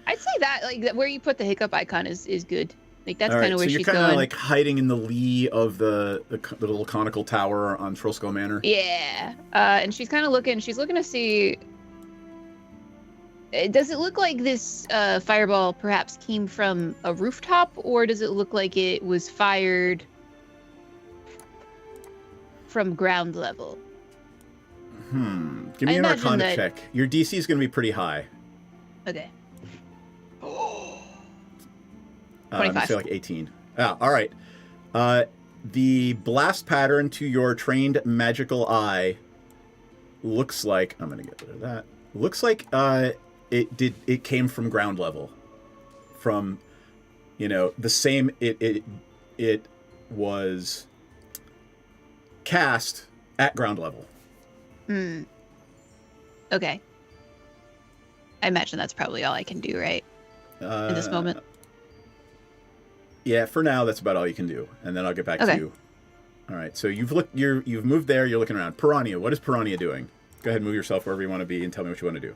I'd say that like where you put the hiccup icon is good. Like that's kind of where so she's you're kind going. of like hiding in the lee of the little conical tower on Trosco Manor. Yeah. And she's kind of looking. She's looking to see. Does it look like this fireball perhaps came from a rooftop, or does it look like it was fired from ground level? Give me an Arcana check. Your DC is going to be pretty high. Okay. 25. Say like 18. All right. The blast pattern to your trained magical eye looks like... I'm going to get rid of that. Looks like it came from ground level. From, the same... It was cast at ground level. Okay. I imagine that's probably all I can do, right? In this moment. Yeah, for now that's about all you can do, and then I'll get back to you. All right, so you've moved there. You're looking around. Piranha, what is Piranha doing? Go ahead and move yourself wherever you want to be, and tell me what you want to do.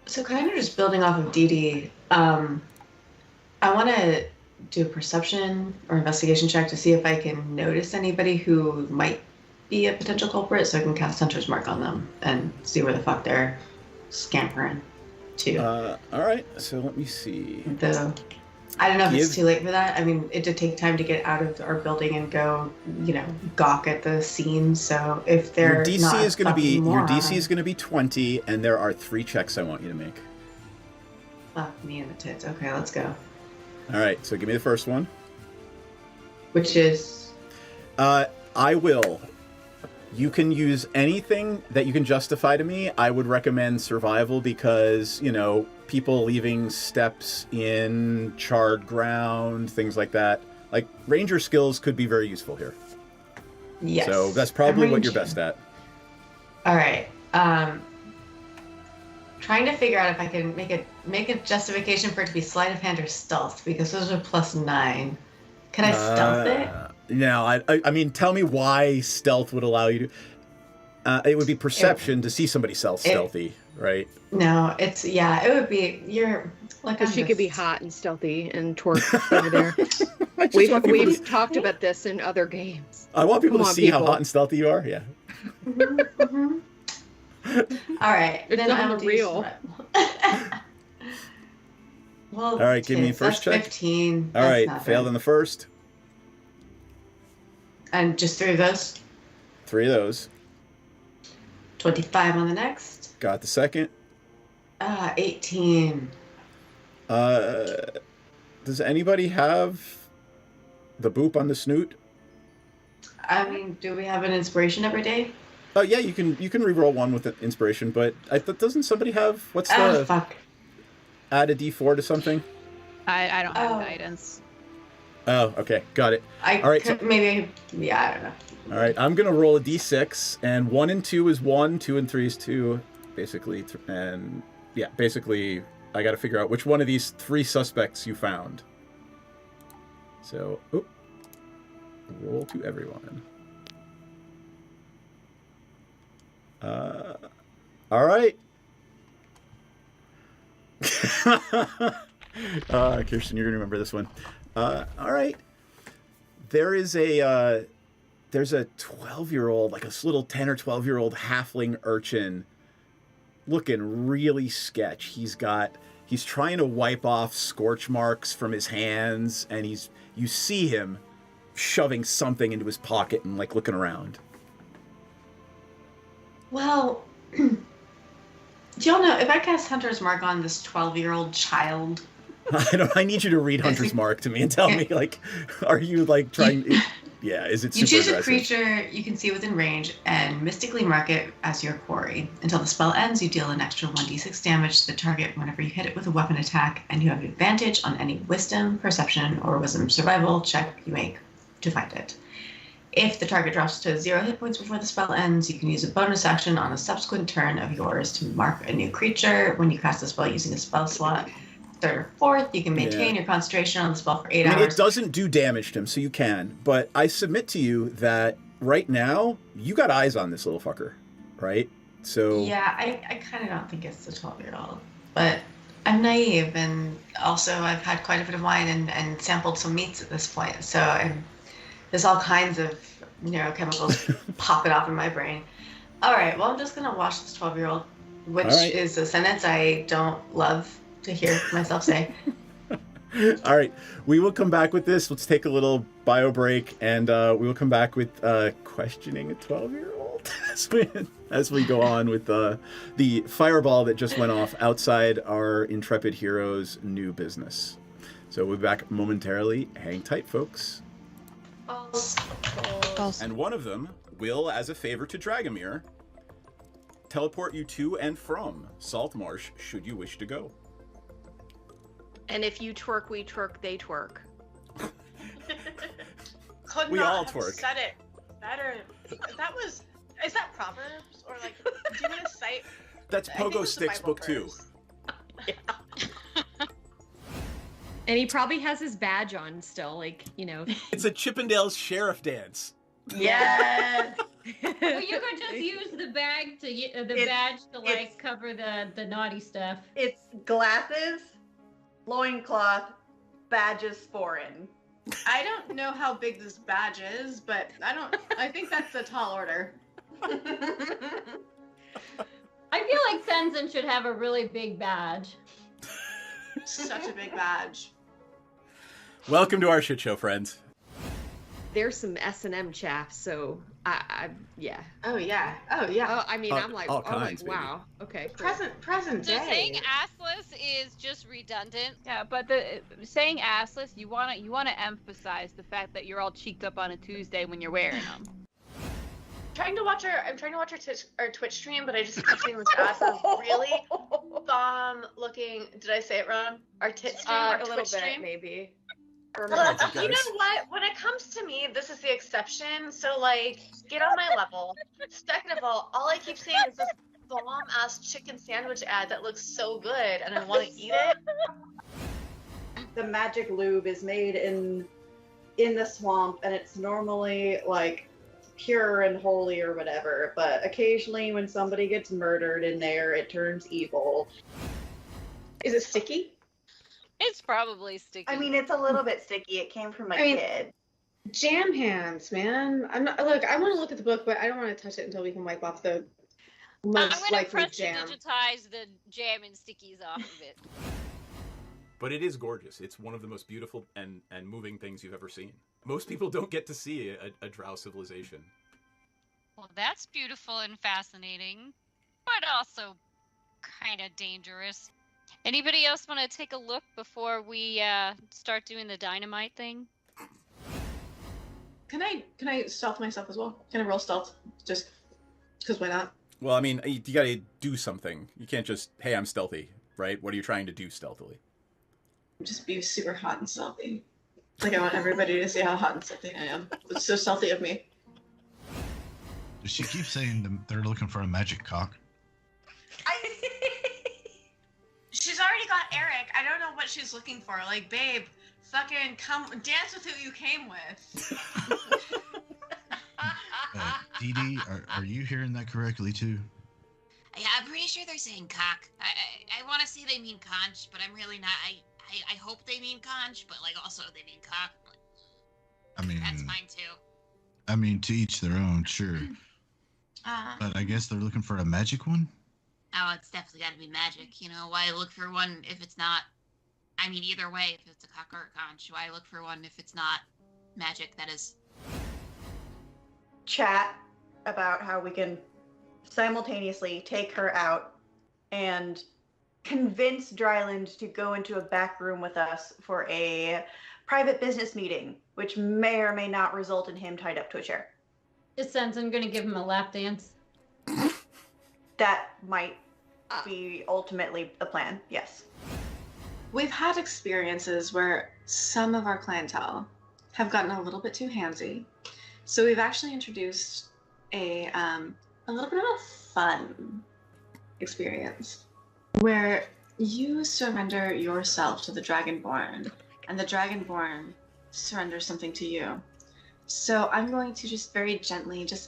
So kind of just building off of Dee Dee, I want to do a perception or investigation check to see if I can notice anybody who might be a potential culprit, so I can cast Hunter's Mark on them and see where the fuck they're scampering to. All right, so let me see. I don't know if it's too late for that. I mean, it did take time to get out of our building and go, gawk at the scene. So if they're your DC is going to be 20, and there are 3 checks I want you to make. Fuck me in the tits. Okay, let's go. All right, so give me the first one. Which is? I will. You can use anything that you can justify to me. I would recommend survival because, people leaving steps in charred ground, things like that. Like, ranger skills could be very useful here. Yes. So that's probably what you're best at. All right. Trying to figure out if I can make a justification for it to be sleight of hand or stealth, because those are +9. Can I stealth it? No, I mean, tell me why stealth would allow you to... it would be perception to see somebody stealthy, right? No, it would be... You're... Because she could be hot and stealthy and twerk over there. We've talked about this in other games. I want people to see how hot and stealthy you are, yeah. All right. It's then on the real. Well, all right, give me first check. 15. All right, failed in the first. And just 3 of those? 3 of those. 25 on the next. Got the second. 18. Does anybody have the boop on the snoot? I mean, do we have an inspiration every day? Oh yeah, you can reroll one with an inspiration, but doesn't somebody have fuck. Add a D4 to something? I don't have guidance. Oh, okay, got it. I All right, could, so- maybe. Yeah, I don't know. All right, I'm gonna roll a d6, and 1 and 2 is 1, 2 and 3 is 2, basically, and yeah, basically, I got to figure out which one of these 3 suspects you found. So, roll to everyone. All right. Kirsten, you're gonna remember this one. All right. There's a 12-year-old, like a little 10 or 12-year-old halfling urchin looking really sketch. He's trying to wipe off scorch marks from his hands, and you see him shoving something into his pocket and like looking around. Well, do y'all know if I cast Hunter's Mark on this 12-year-old child? I need you to read Hunter's Mark to me and tell me, like, are you like trying? Yeah, is it super You choose a aggressive? creature you can see within range and mystically mark it as your quarry. Until the spell ends, you deal an extra 1d6 damage to the target whenever you hit it with a weapon attack, and you have advantage on any wisdom, perception, or wisdom survival check you make to find it. If the target drops to 0 hit points before the spell ends, you can use a bonus action on a subsequent turn of yours to mark a new creature. When you cast the spell using a spell slot, 3rd or 4th, you can maintain your concentration on the spell for 8 hours. It doesn't do damage to him, so you can. But I submit to you that right now, you got eyes on this little fucker, right? So Yeah, I kind of don't think it's the 12-year-old. But I'm naive, and also I've had quite a bit of wine and sampled some meats at this point. So there's all kinds of neurochemicals popping off in my brain. All right, well, I'm just going to watch this 12-year-old, which is a sentence I don't love to hear myself say. All right, we will come back with this. Let's take a little bio break, and we will come back with questioning a 12-year-old as we go on with the fireball that just went off outside our intrepid hero's new business. So we'll be back momentarily. Hang tight, folks. False. And one of them will, as a favor to Dragomir, teleport you to and from Saltmarsh should you wish to go. And if you twerk, we twerk, they twerk. Could We not all have twerk. said it better. Is that Proverbs? Or like, do you want to cite? That's I think Pogo it's the Sticks Bible Book 2. verse. And he probably has his badge on still, like, It's a Chippendales sheriff dance. Yes. Well, you could just use the bag to badge to like cover the naughty stuff. It's glasses, loincloth, badges foreign. I don't know how big this badge is, but I think that's a tall order. I feel like Tenzin should have a really big badge. Such a big badge. Welcome to our shit show, friends. there's some S&M chaff, so yeah. Oh yeah. Oh yeah. Oh, I mean, I'm like, all kinds, baby. wow. Okay, cool. Present So day. saying assless is just redundant. Yeah, but saying assless, you wanna emphasize the fact that you're all cheeked up on a Tuesday when you're wearing them. I'm trying to watch our Twitch stream, but I just kept seeing this ass of really bomb looking. Did I say it wrong? Our tit stream, our a little Twitch bit, stream. maybe. Well, Guys. you know what? When it comes to me, this is the exception. So, like, get on my level. Second of all I keep seeing is this bomb-ass chicken sandwich ad that looks so good, and I want to eat it. The magic lube is made in the swamp, and it's normally like pure and holy or whatever. But occasionally, when somebody gets murdered in there, it turns evil. Is it sticky? It's probably sticky. I mean, it's a little bit sticky. It came from a kid. Jam hands, man. I'm not. Look, I want to look at the book, but I don't want to touch it until we can wipe off the I'm most gonna likely press to jam. digitize the jam and stickies off of it. But it is gorgeous. It's one of the most beautiful and moving things you've ever seen. Most people don't get to see a drow civilization. Well, that's beautiful and fascinating, but also kind of dangerous. Anybody else want to take a look before we start doing the dynamite thing? Can I stealth myself as well? Can I roll stealth? Just because why not? Well, I mean, you gotta do something. You can't just, hey, I'm stealthy, right? What are you trying to do stealthily? just be super hot and stealthy. Like, I want everybody to see how hot and stealthy I am. It's so stealthy of me. Does she keep saying they're looking for a magic cock? She's already got Eric. I don't know what she's looking for. Like, babe, fucking come dance with who you came with. Dee Dee, are you hearing that correctly too? Yeah, I'm pretty sure they're saying cock. I want to say they mean conch, but I'm really not. I hope they mean conch, but like also they mean cock. I mean, that's fine too. I mean, to each their own, sure. But I guess they're looking for a magic one? Oh, it's definitely got to be magic. You know, why look for one if it's not... I mean, either way, if it's a cock or a conch, why look for one if it's not magic that is... Chat about how we can simultaneously take her out and convince Dryland to go into a back room with us for a private business meeting, which may or may not result in him tied up to a chair. Just sense I'm gonna give him a lap dance. That might be ultimately the plan, yes. We've had experiences where some of our clientele have gotten a little bit too handsy. So we've actually introduced a little bit of a fun experience where you surrender yourself to the Dragonborn and the Dragonborn surrenders something to you. So I'm going to just very gently, it's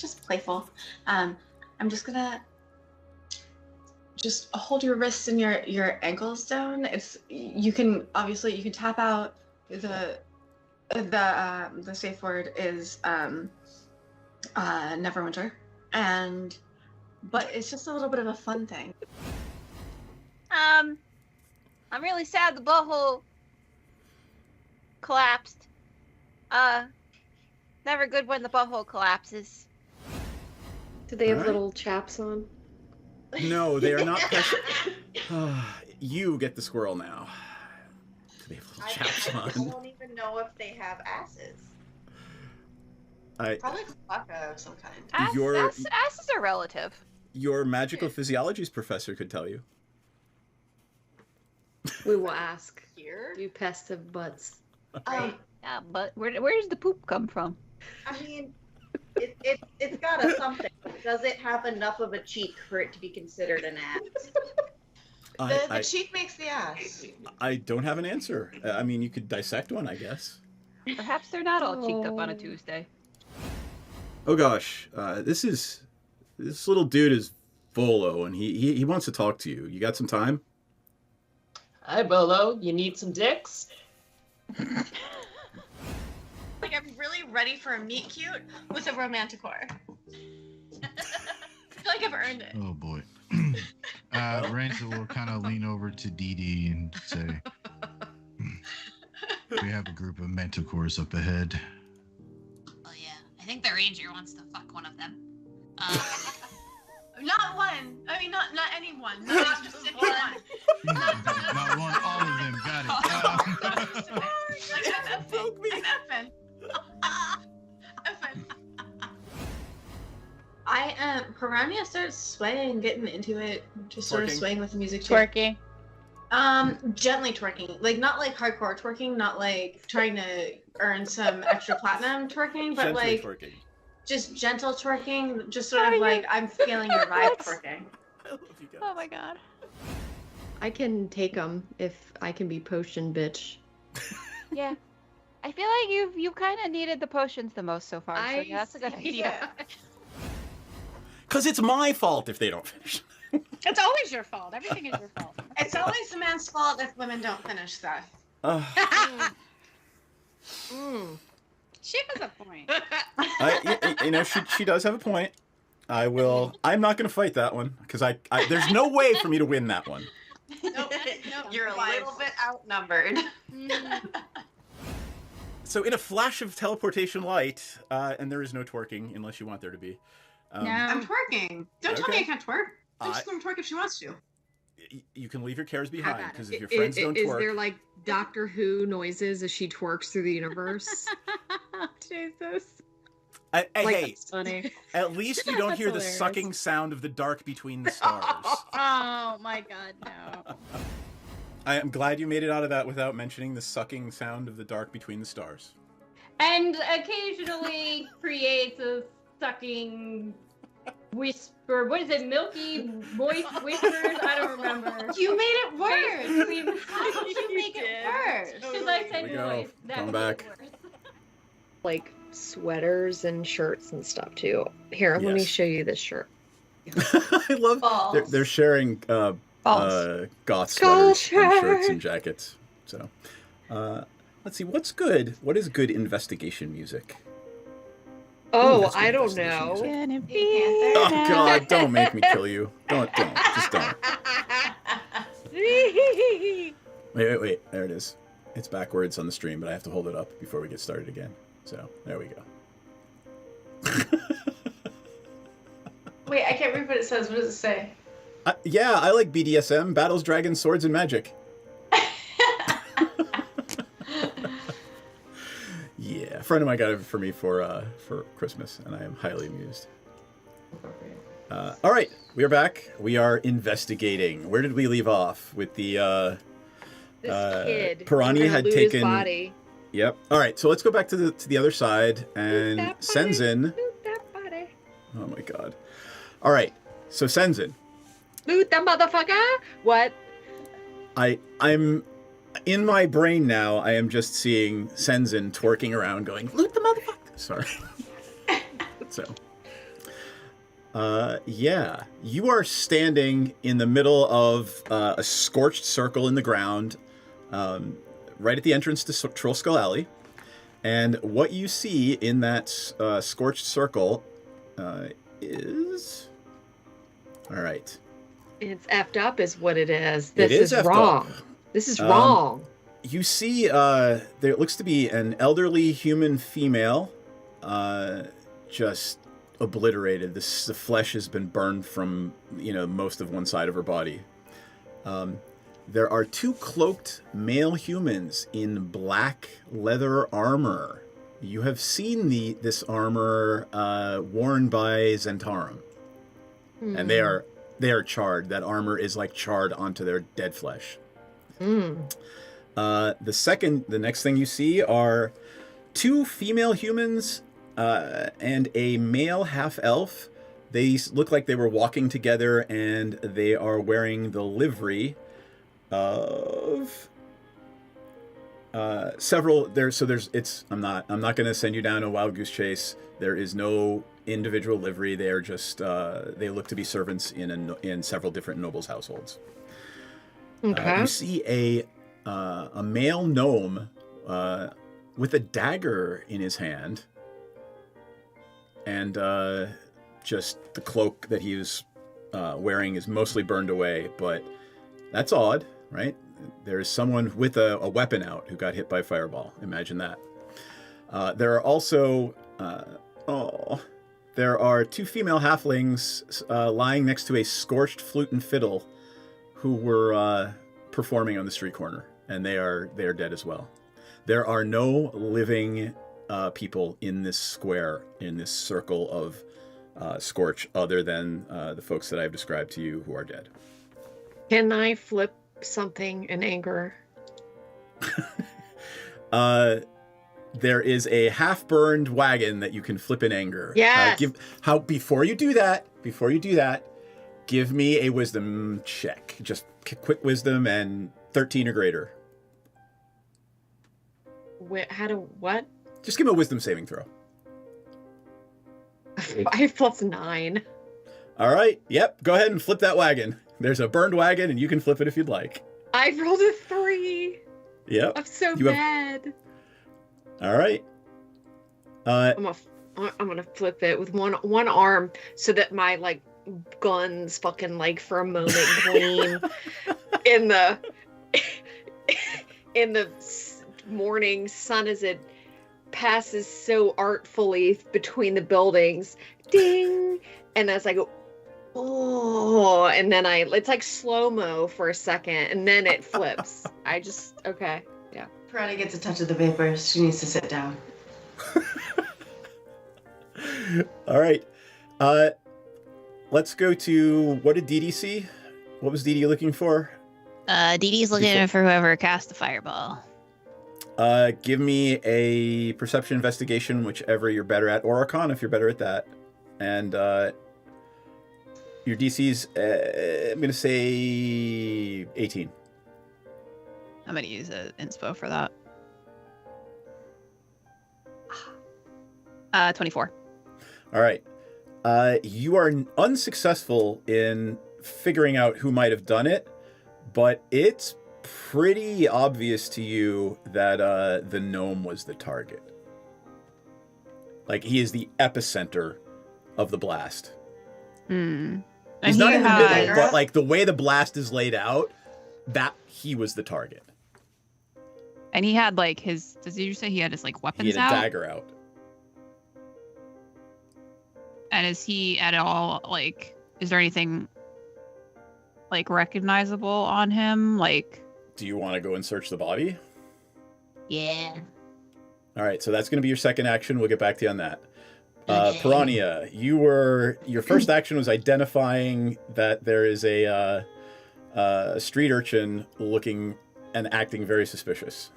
just playful. I'm just gonna just hold your wrists and your ankles down. You can tap out. The safe word is Neverwinter, but it's just a little bit of a fun thing. I'm really sad the butthole collapsed. Never good when the butthole collapses. Do they have All right. little chaps on? No, they are not. You get the squirrel now. Do they have little chaps I on? don't even know if they have asses. Probably Klaka of some kind. Asses are relative. Your magical physiologies professor could tell you. We will ask. Here? You pest of butts. Yeah, but where does the poop come from? I mean, it's got a something. Does it have enough of a cheek for it to be considered an ass? The cheek makes the ass. I don't have an answer. I mean, you could dissect one, I guess. Perhaps they're not all cheeked up on a Tuesday. Oh gosh, this little dude is Volo, and he wants to talk to you. You got some time? Hi, Bolo. You need some dicks? Like, I'm really ready for a meet cute with a romanticore. I feel like I've earned it. Oh boy. Ranza will kind of lean over to Dee Dee and say, "We have a group of manticores up ahead." Oh yeah, I think the ranger wants to fuck one of them. Not one. I mean, not anyone. Not a specific one. Not one, all of them. Got it. Like, I'm effing. Piranha starts swaying, getting into it, just sort of Twerking? swaying with the music too. Twerking. Gently twerking, like not like hardcore twerking, not like trying to earn some extra platinum twerking, but Gently like twerking. just gentle twerking, just sort of like I'm feeling your vibe twerking. I love you guys. Oh my god. I can take them if I can be potion bitch. Yeah. I feel like you've kind of needed the potions the most so far. So yeah, that's a good idea. Because it's my fault if they don't finish. It's always your fault. Everything is your fault. It's always the man's fault if women don't finish stuff. She has a point. She does have a point. I'm not going to fight that one because there's no way for me to win that one. Nope. You're a little bit outnumbered. So in a flash of teleportation light, and there is no twerking unless you want there to be. I'm twerking. Don't tell me Okay. I can't twerk. I'm just gonna twerk if she wants to. You can leave your cares How behind about because it? if your friends don't Is twerk, there like Doctor Who noises as she twerks through the universe? Jesus. hey, That's funny. at least you don't That's hear the hilarious. sucking sound of the dark between the stars. Oh my god, no. I am glad you made it out of that without mentioning the sucking sound of the dark between the stars. And occasionally creates a sucking whisper. What is it? Milky, moist whispers? I don't remember. You made it worse. How did you make it worse? Because I said moist. That Come made back. it worse. Like sweaters and shirts and stuff too. Here, let me Yes. show you this shirt. I love they're sharing goth sweaters Skull and shirts shirt. and jackets. So let's see, what's good? What is good investigation music? Oh, that's good Oh, I don't investigation know. Oh God, don't make me kill you. Don't, just don't. Wait, there it is. It's backwards on the stream, but I have to hold it up before we get started again. So, there we go. Wait, I can't read what it says. What does it say? Yeah, I like BDSM, battles, dragons, swords, and magic. Yeah, a friend of mine got it for me for Christmas, and I am highly amused. All right, we are back. We are investigating. Where did we leave off with the This kid. Pirani gonna had loot taken. his body. Yep. All right, so let's go back to the other side, and that body. Senzin. Loot that body. Oh my God. All right, so Senzin. Loot that motherfucker. What? I'm in my brain now. I am just seeing Senzin twerking around, going loot the motherfucker. Sorry. So. Yeah, you are standing in the middle of a scorched circle in the ground, right at the entrance to Troll Skull Alley. And what you see in that scorched circle is... All right. It's effed up is what it is. This It is is effed wrong. up. This is wrong. You see, there looks to be an elderly human female, just obliterated. The flesh has been burned from, most of one side of her body. There are two cloaked male humans in black leather armor. You have seen this armor worn by Zentarum, and they are charred. That armor is like charred onto their dead flesh. The next thing you see are two female humans and a male half-elf. They look like they were walking together, and they are wearing the livery of several. I'm not going to send you down a wild goose chase. There is no individual livery. They are just they look to be servants in several different nobles' households. Okay. You see a male gnome with a dagger in his hand, and just the cloak that he is wearing is mostly burned away, but that's odd, right? There's someone with a weapon out who got hit by a fireball. Imagine that. There are also... there are two female halflings lying next to a scorched flute and fiddle who were performing on the street corner, and they are dead as well. There are no living people in this square, in this circle of scorch, other than the folks that I've described to you who are dead. Can I flip something in anger? There is a half-burned wagon that you can flip in anger. Yes. Before you do that, give me a wisdom check. Just quick wisdom and 13 or greater. What? Just give me a wisdom saving throw. 5 plus 9. All right. Yep. Go ahead and flip that wagon. There's a burned wagon, and you can flip it if you'd like. I rolled a 3. Yep. I'm so mad. All right. I'm gonna flip it with one arm so that my guns fucking for a moment gleam in the morning sun as it passes so artfully between the buildings. Ding! And as I go, oh, and then it's like slow-mo for a second, and then it flips. Okay. Yeah. Pirani gets a touch of the vapors. She needs to sit down. All right. Let's go to, what did Dee Dee see? What was Dee Dee looking for? Dee Dee's looking for whoever cast the fireball. Give me a perception investigation, whichever you're better at, or Arcana if you're better at that. And your DC's, I'm going to say 18. I'm going to use an inspo for that. 24. All right. You are unsuccessful in figuring out who might have done it, but it's pretty obvious to you that the gnome was the target. Like, he is the epicenter of the blast. He's not in the middle, but like the way the blast is laid out, that he was the target. And he had like his, did you say he had his like weapons out? He had a dagger out. And is he at all like, is there anything like recognizable on him? Like, do you want to go and search the body? Yeah. All right, so that's going to be your second action. We'll get back to you on that. Piranha, your first action was identifying that there is a street urchin looking and acting very suspicious.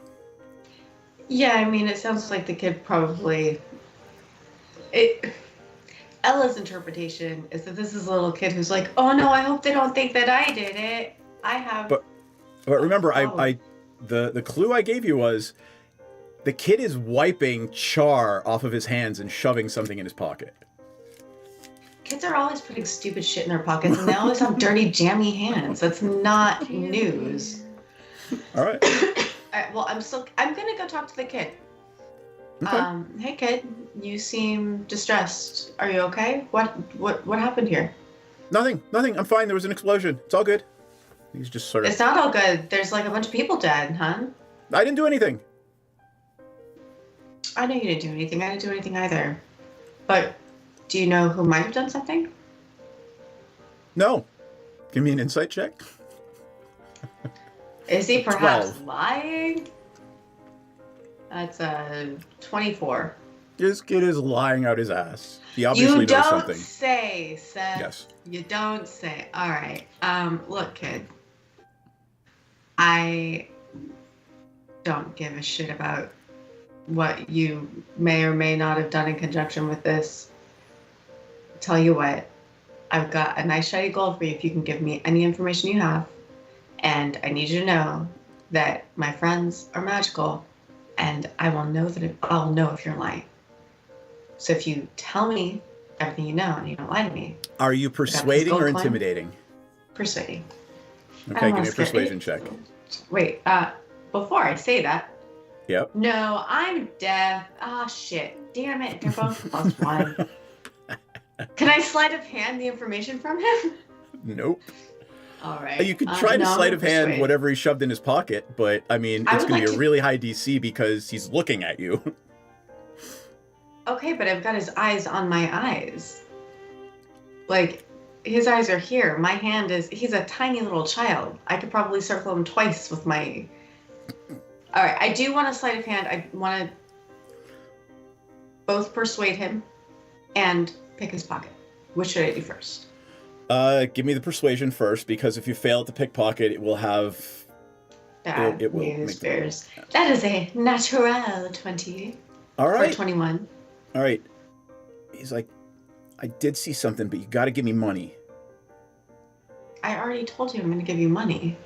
Yeah, I mean, it sounds like the kid probably... Ella's interpretation is that this is a little kid who's like, oh no, I hope they don't think that I did it. I have... But remember, the clue I gave you was the kid is wiping char off of his hands and shoving something in his pocket. Kids are always putting stupid shit in their pockets, and they always have dirty, jammy hands. That's not news. All right. Well, I'm gonna go talk to the kid. Okay. Hey kid, you seem distressed. Are you okay? What happened here? Nothing. I'm fine. There was an explosion. It's all good. He's just sort of... It's not all good. There's like a bunch of people dead, huh? I didn't do anything. I know you didn't do anything. I didn't do anything either. But do you know who might have done something? No. Give me an insight check. Is he perhaps 12. lying? That's a 24. This kid is lying out his ass. He obviously knows something. You don't say, Seth. Yes. You don't say. All right. Look, kid. I don't give a shit about what you may or may not have done in conjunction with this. Tell you what, I've got a nice shiny gold for you if you can give me any information you have. And I need you to know that my friends are magical, and I will know that I'll know if you're lying. So if you tell me everything you know and you don't lie to me. Are you persuading or intimidating? Persuading. Okay, give me a persuasion check. Wait, before I say that. Yep. No, I'm deaf. Ah, shit. Damn it. They're both +1. Can I sleight of hand the information from him? Nope. All right. You could try to sleight of hand whatever he shoved in his pocket, but I mean, it's going to be a really high DC because he's looking at you. Okay, but I've got his eyes on my eyes. Like, his eyes are here. My hand is... He's a tiny little child. I could probably circle him twice with my... All right, I do want a sleight of hand. I want to both persuade him and pick his pocket. Which should I do first? Give me the persuasion first, because if you fail at the pickpocket, it will have... Bad it will news bears. That is a natural 20. All right. For 21. All right. He's like, I did see something, but you got to give me money. I already told you I'm going to give you money.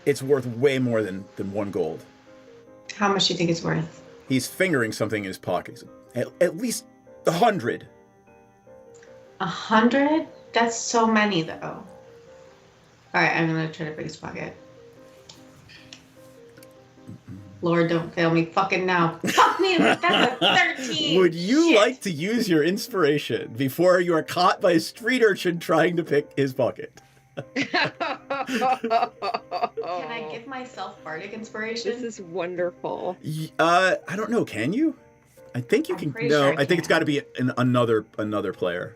It's worth way more than 1 gold. How much do you think it's worth? He's fingering something in his pocket. At least 100. 100? That's so many, though. All right, I'm going to try to pick his pocket. Lord, don't fail me fucking now. Fuck me, that's a 13. Would you like to use your inspiration before you are caught by a street urchin trying to pick his pocket? Can I give myself bardic inspiration? This is wonderful. I don't know. Can you? I think you can. No, Sure I think it's got to be another player.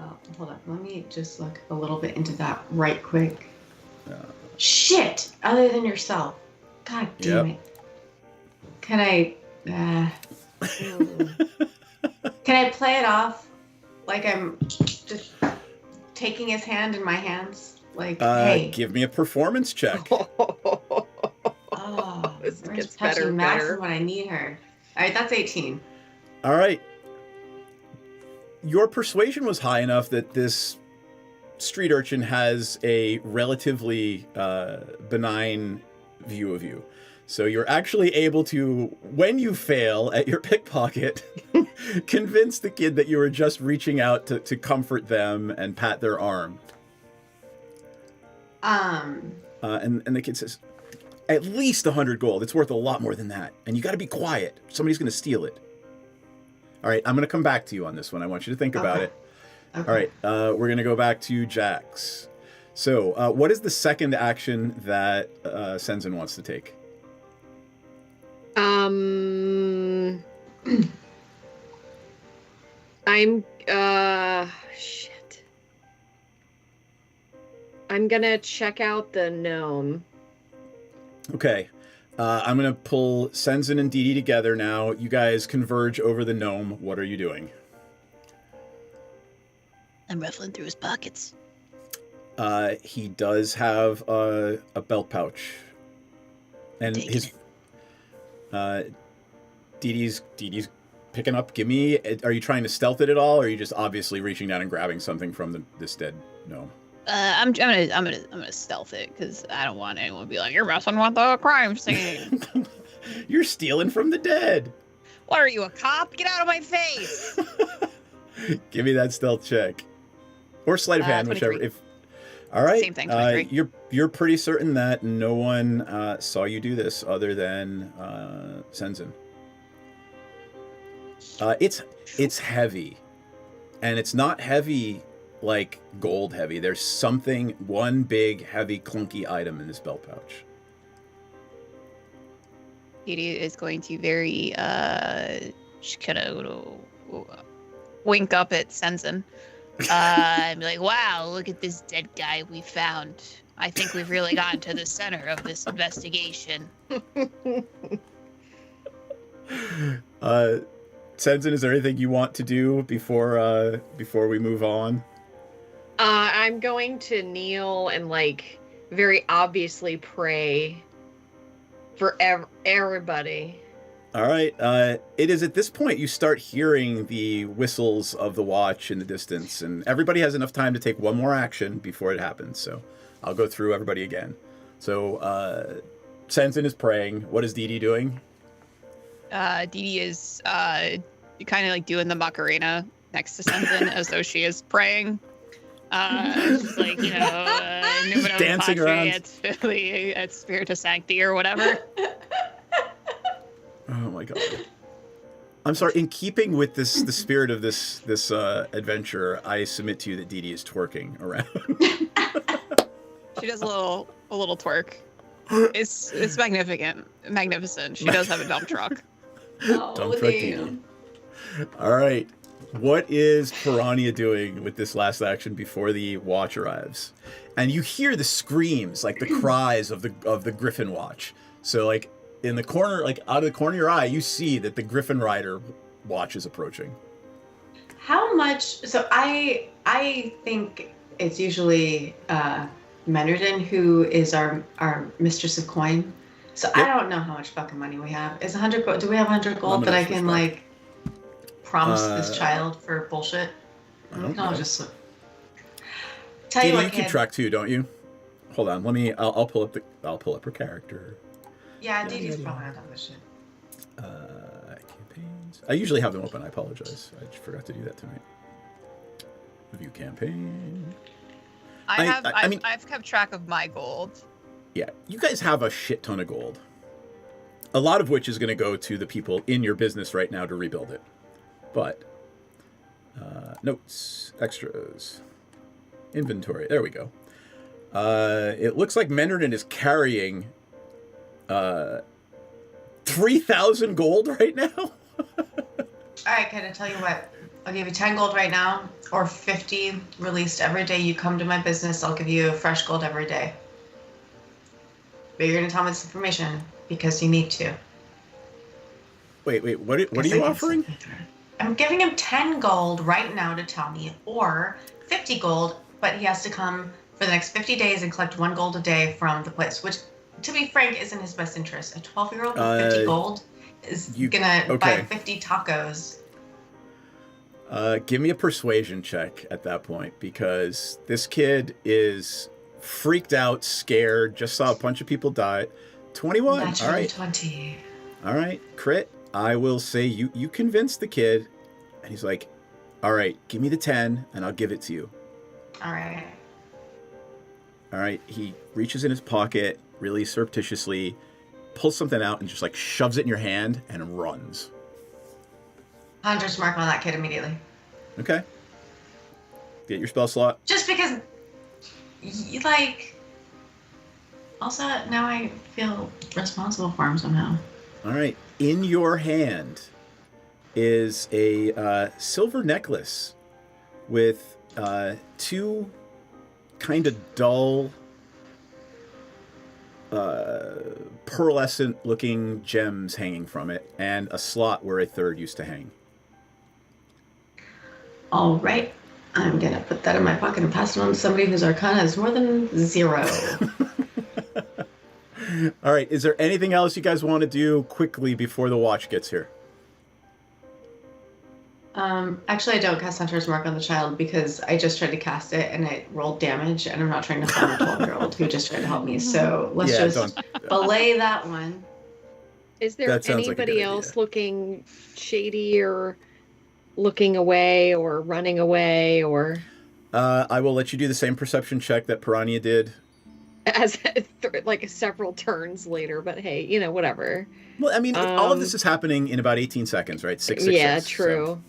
Oh, hold on. Let me just look a little bit into that right quick. Shit! Other than yourself. God damn it. Can I... can I play it off like I'm just taking his hand in my hands? Like, hey. Give me a performance check. Oh, This we're gets touching better and Max better. is when I need her. All right, that's 18. All right. Your persuasion was high enough that this street urchin has a relatively benign view of you. So you're actually able to, when you fail at your pickpocket, convince the kid that you were just reaching out to comfort them and pat their arm. And the kid says, at least 100 gold. It's worth a lot more than that. And you got to be quiet. Somebody's going to steal it. All right, I'm going to come back to you on this one. I want you to think about it. Okay. All right, we're going to go back to Jax. So what is the second action that Senzen wants to take? I'm shit. I'm gonna check out the gnome. Okay. I'm going to pull Senzen and Didi together now. You guys converge over the gnome. What are you doing? I'm ruffling through his pockets. He does have a belt pouch. And Taking his... Didi's picking up. Give me... Are you trying to stealth it at all, or are you just obviously reaching down and grabbing something from this dead gnome? I'm gonna stealth it because I don't want anyone to be like, you're messing with the crime scene. You're stealing from the dead. What are you, a cop? Get out of my face! Give me that stealth check, or sleight of hand, 23. whichever. All right. Same thing. 23. You're pretty certain that no one saw you do this other than Senzen. It's heavy, and it's not heavy like gold heavy. There's one big heavy clunky item in this belt pouch. Didi is going to very just kind of wink up at Senzen and be like, wow, look at this dead guy we found. I think we've really gotten to the center of this investigation. Senzen, is there anything you want to do before we move on? I'm going to kneel and very obviously pray for everybody. All right. It is at this point you start hearing the whistles of the watch in the distance, and everybody has enough time to take one more action before it happens. So I'll go through everybody again. So Senzen is praying. What is Didi doing? Didi is kind of doing the Macarena next to Senzen as though she is praying. Just dancing around at Spiritus Sancti or whatever. Oh my god! I'm sorry. In keeping with the spirit of this adventure, I submit to you that Didi is twerking around. She does a little twerk. It's magnificent. She does have a dump truck. Oh, Dump truck Didi. All right. What is Piranha doing with this last action before the watch arrives? And you hear the screams, the cries of the Griffin watch. So in the corner, out of the corner of your eye, you see that the Griffin Rider watch is approaching. How much? So I think it's usually Menderden who is our mistress of coin. So yep. I don't know how much fucking money we have. Is 100 gold? Do we have 100 gold that I can promise this child for bullshit? I don't know. Just tell you what, you keep track too, don't you? Hold on. I'll pull up her character. Yeah, Didi's probably on this shit. Campaigns. I usually have them open. I apologize. I just forgot to do that tonight. Review campaign. I've kept track of my gold. Yeah, you guys have a shit ton of gold. A lot of which is going to go to the people in your business right now to rebuild it. But notes, extras, inventory. There we go. It looks like Menderden is carrying 3,000 gold right now. All right, can I tell you what? I'll give you 10 gold right now, or 50 released every day you come to my business. I'll give you fresh gold every day. But you're gonna tell me this information because you need to. Wait. What are you offering? I'm giving him 10 gold right now to tell me, or 50 gold, but he has to come for the next 50 days and collect 1 gold a day from the place, which, to be frank, isn't his best interest. A 12-year-old with 50 gold is gonna buy 50 tacos. Give me a persuasion check at that point, because this kid is freaked out, scared, just saw a bunch of people die. 21. Natural All right. 20. All right, crit. I will say you convinced the kid, and he's like, all right, give me the 10 and I'll give it to you. All right. All right, he reaches in his pocket really surreptitiously, pulls something out and just like shoves it in your hand and runs. Hunter's mark on that kid immediately. Okay. Get your spell slot. Just because, like, also now I feel responsible for him somehow. All right. In your hand is a silver necklace with 2 kind of dull, pearlescent looking gems hanging from it, and a slot where a third used to hang. All right. I'm going to put that in my pocket and pass it on to somebody whose arcana is more than 0. All right. Is there anything else you guys want to do quickly before the watch gets here? Actually, I don't cast Hunter's Mark on the child because I just tried to cast it and it rolled damage, and I'm not trying to find a 12-year-old who just tried to help me. So let's just belay that one. Is there anybody else looking shady or looking away or running away or? I will let you do the same perception check that Piranha did. As like several turns later, but hey, you know, whatever. Well, I mean, all of this is happening in about 18 seconds, right? 6, 6, yeah, 6, true. So.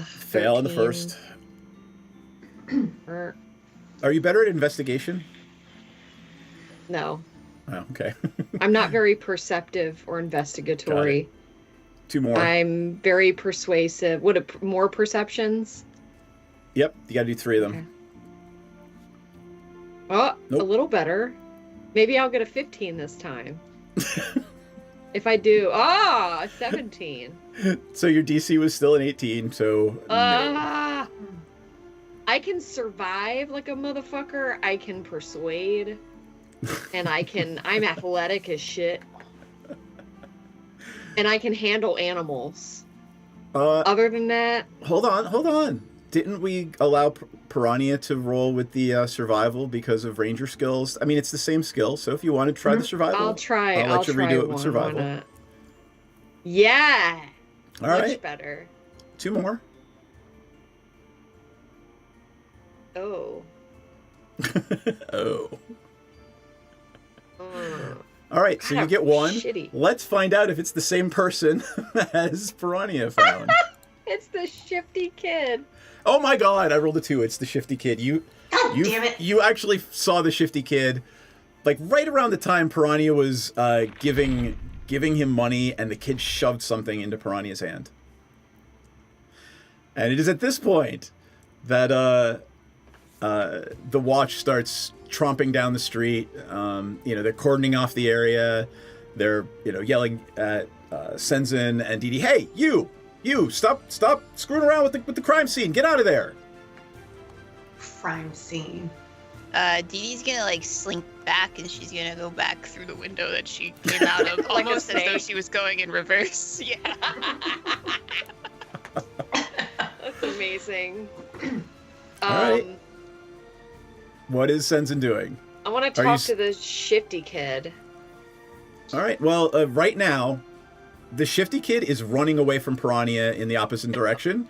Fail on the first. Are you better at investigation? No. Oh, okay. I'm not very perceptive or investigatory. 2 more. I'm very persuasive. More perceptions? Yep, you gotta do 3 of them. Okay. Oh, nope. A little better. Maybe I'll get a 15 this time. If I do, a 17. So your DC was still an 18, so no. I can survive like a motherfucker. I can persuade. And I'm athletic as shit. And I can handle animals. Other than that... Hold on. Didn't we allow Piranha to roll with the survival because of ranger skills? I mean, it's the same skill, so if you want to try the survival... I'll try. I'll let you redo it with survival. Yeah! All right. Much better. 2 more. Oh. Oh. All right, so you get 1. Shitty. Let's find out if it's the same person as Piranha found. It's the shifty kid. Oh my god, I rolled a 2. It's the shifty kid. Damn it. You actually saw the shifty kid, like right around the time Piranha was giving him money, and the kid shoved something into Piranha's hand. And it is at this point that the watch starts tromping down the street. They're cordoning off the area. They're yelling at Senzin and Didi, "Hey, you! Stop screwing around with the crime scene! Get out of there!" Crime scene. Didi's gonna slink back, and she's gonna go back through the window that she came out of, Like almost as though she was going in reverse. Yeah. That's amazing. All right. What is Senzin doing? I want to talk to the shifty kid. All right. Well, right now, the shifty kid is running away from Piranha in the opposite direction,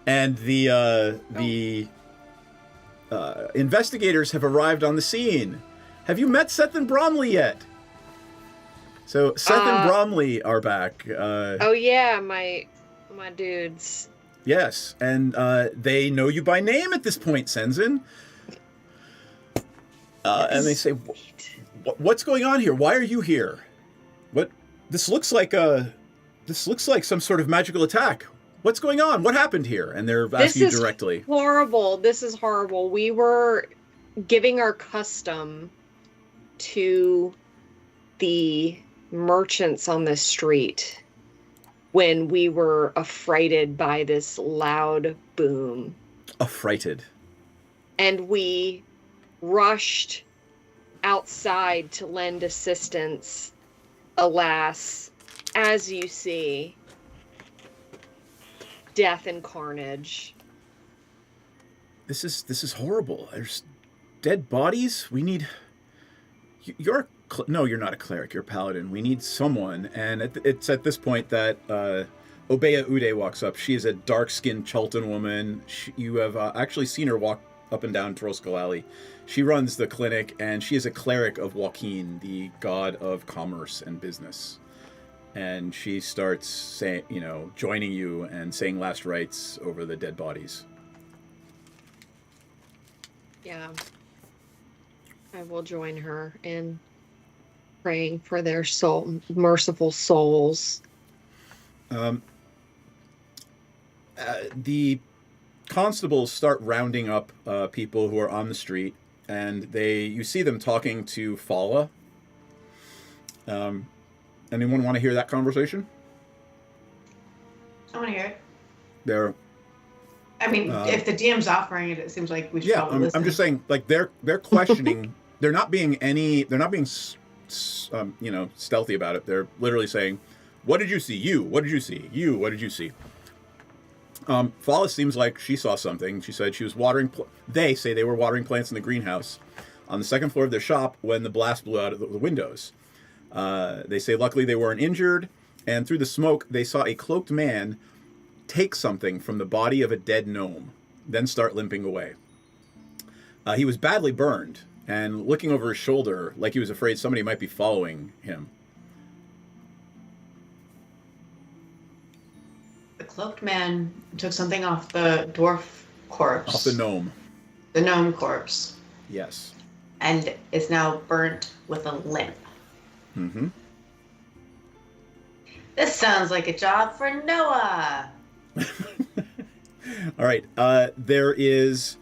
and the investigators have arrived on the scene. Have you met Seth and Bromley yet? So Seth and Bromley are back. Oh yeah, my dudes. Yes, and they know you by name at this point, Senzin. And they say, "What's going on here? Why are you here? What? This looks like some sort of magical attack. What's going on? What happened here?" And they're asking you directly. Horrible. This is horrible. We were giving our custom to the merchants on the street when we were affrighted by this loud boom. Affrighted. And we rushed outside to lend assistance. Alas, as you see, death and carnage. This is horrible. There's dead bodies. We need. No, you're not a cleric. You're a paladin. We need someone. And it's at this point that Obeya Ude walks up. She is a dark-skinned Chalton woman. You have actually seen her walk up and down Troskal Alley. She runs the clinic, and she is a cleric of Joaquin, the god of commerce and business. And she starts saying, joining you and saying last rites over the dead bodies. Yeah. I will join her in praying for their merciful souls. The constables start rounding up people who are on the street, and you see them talking to Fala. Anyone want to hear that conversation? I want to hear it. They're. I mean, if the DM's offering it, it seems like we should probably listen. I'm just saying, like they're questioning. They're not being stealthy about it. They're literally saying, "What did you see? You? What did you see? You? What did you see?" Fala seems like she saw something. She said she was watering. They say they were watering plants in the greenhouse on the second floor of their shop when the blast blew out of the windows. They say luckily they weren't injured, and through the smoke they saw a cloaked man take something from the body of a dead gnome, then start limping away. He was badly burned and looking over his shoulder like he was afraid somebody might be following him. The cloaked man took something off the dwarf corpse. Off the gnome. The gnome corpse. Yes. And is now burnt with a limp. Mm-hmm. This sounds like a job for Noah. All right. There is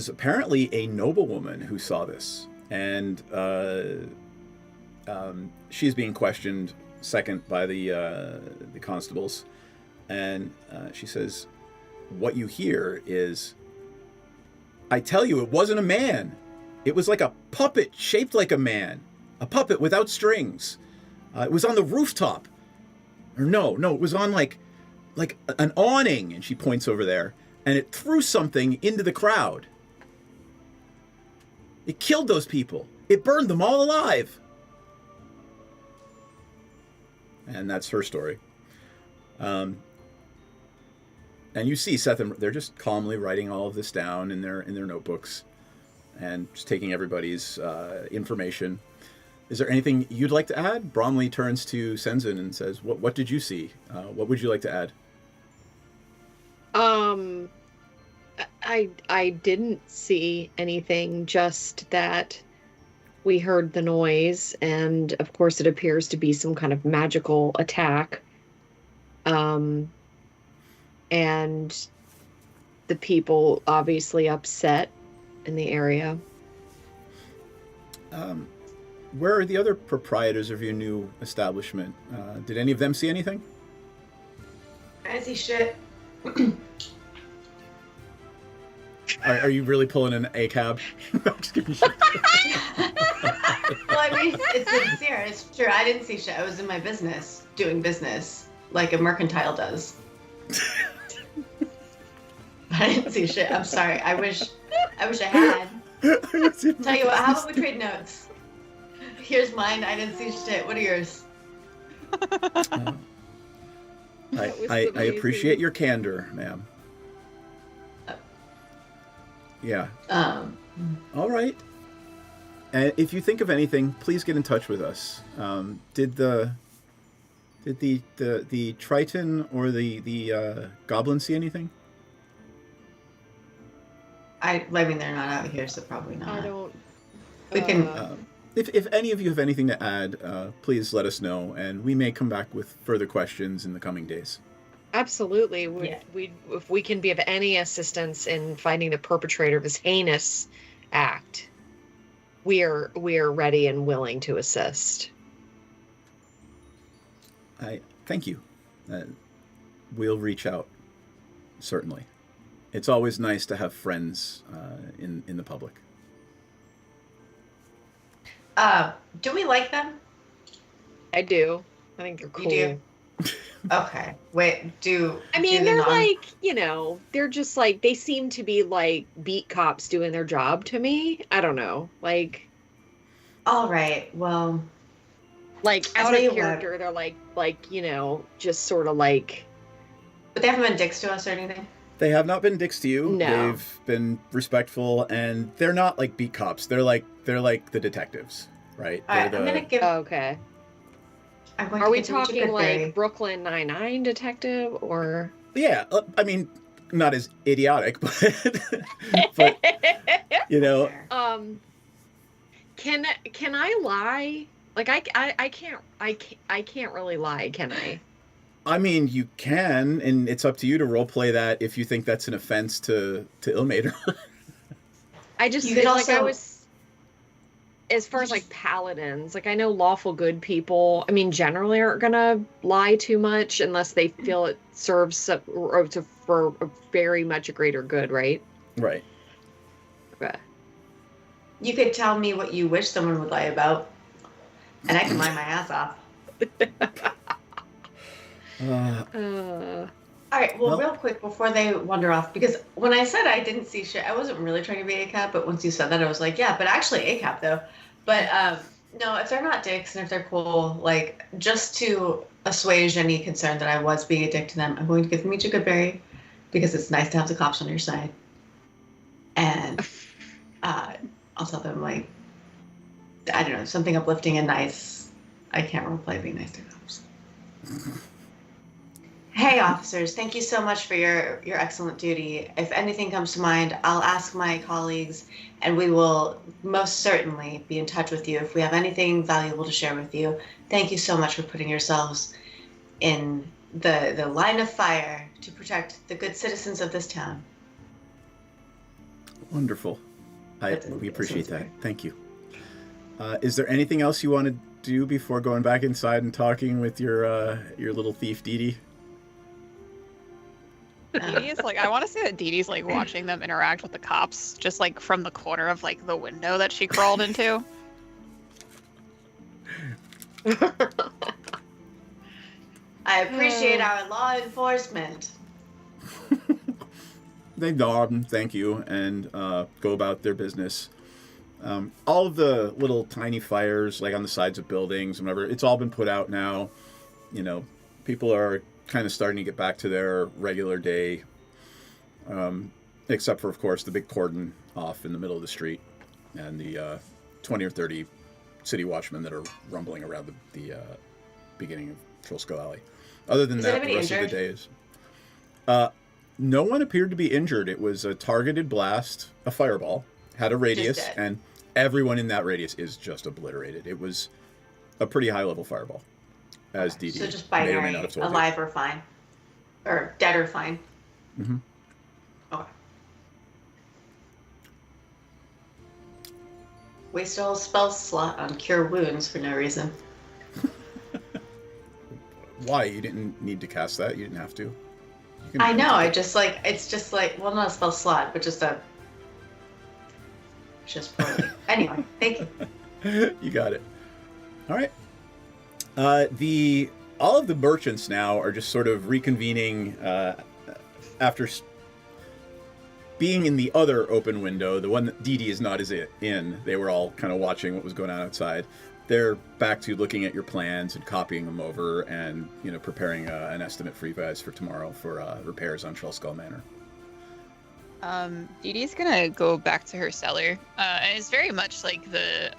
apparently a noblewoman who saw this, and she's being questioned second by the constables, and she says, "What you hear is, I tell you, it wasn't a man. It was like a puppet shaped like a man, a puppet without strings. It was on the rooftop, or no, it was on like an awning," and she points over there, and it threw something into the crowd. It killed those people. It burned them all alive. And that's her story. And you see Seth and they're just calmly writing all of this down in their notebooks and just taking everybody's information. Is there anything you'd like to add? Bromley turns to Senzin and says, "What did you see? What would you like to add?" I didn't see anything, just that we heard the noise, and of course it appears to be some kind of magical attack. And the people obviously upset in the area. Where are the other proprietors of your new establishment? Did any of them see anything? I didn't see shit. Are you really pulling an ACAB? I'm just kidding. Well, I mean, it's sincere. It's true. I didn't see shit. I was in my business, doing business, like a mercantile does. I didn't see shit. I'm sorry. I wish I had. Tell you what, how about we trade notes? Here's mine. I didn't see shit. What are yours? I appreciate your candor, ma'am. Yeah. All right. And if you think of anything, please get in touch with us. Did the Triton or the Goblin see anything? I mean, they're not out here, so probably not. I don't. We can. If any of you have anything to add, please let us know, and we may come back with further questions in the coming days. Absolutely. If we can be of any assistance in finding the perpetrator of this heinous act, we are ready and willing to assist. I thank you. We'll reach out, certainly. It's always nice to have friends in the public. Do we like them? I do. I think they're cool. You do? Okay. Wait, I mean, they're like, you know, they're just like, they seem to be like beat cops doing their job to me. I don't know. Like. All right. Well. Like, as a character, they're like, you know, just sort of like. But they haven't been dicks to us or anything? They have not been dicks to you. No. They've been respectful, and they're not like beat cops. They're like the detectives, right? All right, I'm gonna give. Okay. Are we talking like Brooklyn Nine-Nine detective or? Yeah, I mean, not as idiotic, but you know. Can I lie? Like I can't really lie, can I? I mean, you can, and it's up to you to roleplay that if you think that's an offense to Ilmater. I just feel like I was. As far as like paladins, like I know lawful good people, I mean, generally aren't gonna lie too much unless they feel it serves for a very much a greater good, right? Right. Okay. You could tell me what you wish someone would lie about, and I can lie my ass off. All right, well, real quick before they wander off, because when I said I didn't see shit, I wasn't really trying to be ACAP, but once you said that, I was like, yeah, but actually ACAP, though. But no, if they're not dicks and if they're cool, like, just to assuage any concern that I was being a dick to them, I'm going to give them each a good berry, because it's nice to have the cops on your side. And I'll tell them, like, I don't know, something uplifting and nice. I can't roleplay being nice to cops. Hey, officers, thank you so much for your excellent duty. If anything comes to mind, I'll ask my colleagues, and we will most certainly be in touch with you if we have anything valuable to share with you. Thank you so much for putting yourselves in the line of fire to protect the good citizens of this town. Wonderful. We appreciate that. Thank you. Is there anything else you want to do before going back inside and talking with your little thief, Dee Dee? Dee like, I want to say that Dee Dee's like watching them interact with the cops, just like from the corner of like the window that she crawled into. I appreciate our law enforcement. They nod and thank you and go about their business. All of the little tiny fires, like on the sides of buildings and whatever, it's all been put out now. You know, people are kind of starting to get back to their regular day, except for, of course, the big cordon off in the middle of the street and the 20 or 30 city watchmen that are rumbling around the beginning of Trollskull Alley. Other than that, the rest of the day is... no one appeared to be injured. It was a targeted blast, a fireball, had a radius, and everyone in that radius is just obliterated. It was a pretty high-level fireball. As Dee Dee so just binary, alive or fine, or dead or fine. Mm-hmm. Okay. Waste all spell slot on cure wounds for no reason. Why? You didn't need to cast that. You didn't have to. I know. I just like it's just like well, not a spell slot, but just poorly. Anyway, thank you. You got it. All right. All of the merchants now are just sort of reconvening after being in the other open window, the one that Dee Dee is not as in. They were all kind of watching what was going on outside. They're back to looking at your plans and copying them over and, you know, preparing an estimate for you guys for tomorrow for repairs on Trollskull Manor. Dee Dee's gonna go back to her cellar. And it's very much like the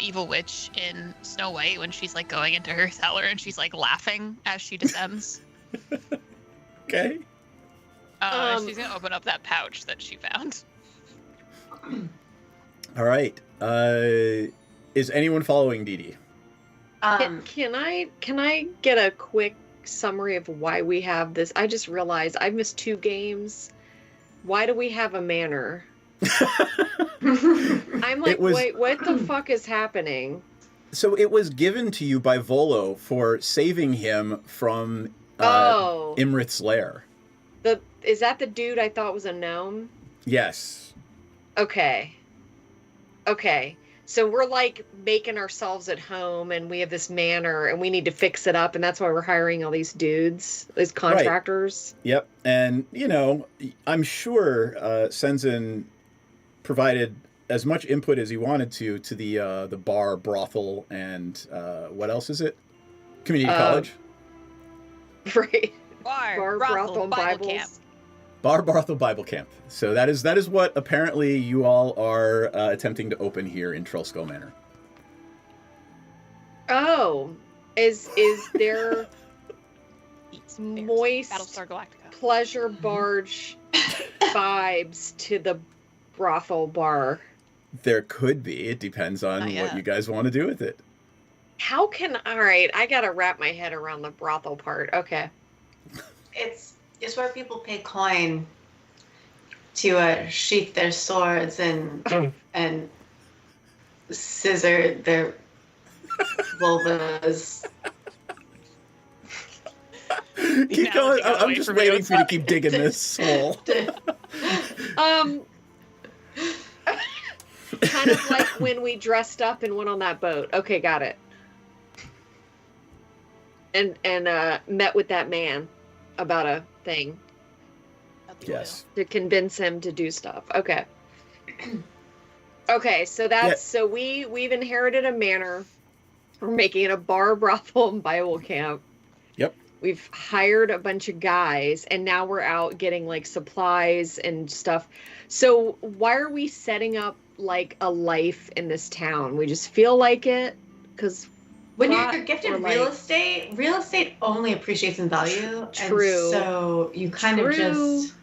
evil witch in Snow White when she's like going into her cellar and she's like laughing as she descends. Okay. She's gonna open up that pouch that she found. All right. Is anyone following Dee Dee? Can I get a quick summary of why we have this? I just realized I missed 2 games. Why do we have a manor? I'm like, wait, what the fuck is happening? So it was given to you by Volo for saving him from Imrith's lair. Is that the dude I thought was a gnome? Yes. Okay. So we're like making ourselves at home, and we have this manor, and we need to fix it up, and that's why we're hiring all these dudes, these contractors. Right. Yep. And I'm sure Senzen provided as much input as he wanted to the bar, brothel, and what else is it? Community college. Right. Bar, brothel, Bible camp. Bar, brothel, Bible camp. So that is what apparently you all are attempting to open here in Trollskull Manor. Oh, is there moist Battlestar Galactica pleasure barge vibes to the brothel bar? There could be. It depends on what you guys want to do with it. All right, I gotta wrap my head around the brothel part. Okay. It's where people pay coin to sheath their swords and scissor their vulvas. Keep going. I'm just waiting for you to keep digging this hole. Kind of like when we dressed up and went on that boat. Okay, got it. And met with that man about a thing. Yes. To convince him to do stuff. Okay. Okay, so that's so we've inherited a manor. We're making it a bar, brothel, and Bible camp. Yep. We've hired a bunch of guys, and now we're out getting like supplies and stuff. So why are we setting up like a life in this town? We just feel like it because when you're gifted real estate only appreciates in value. True. And so you kind of just.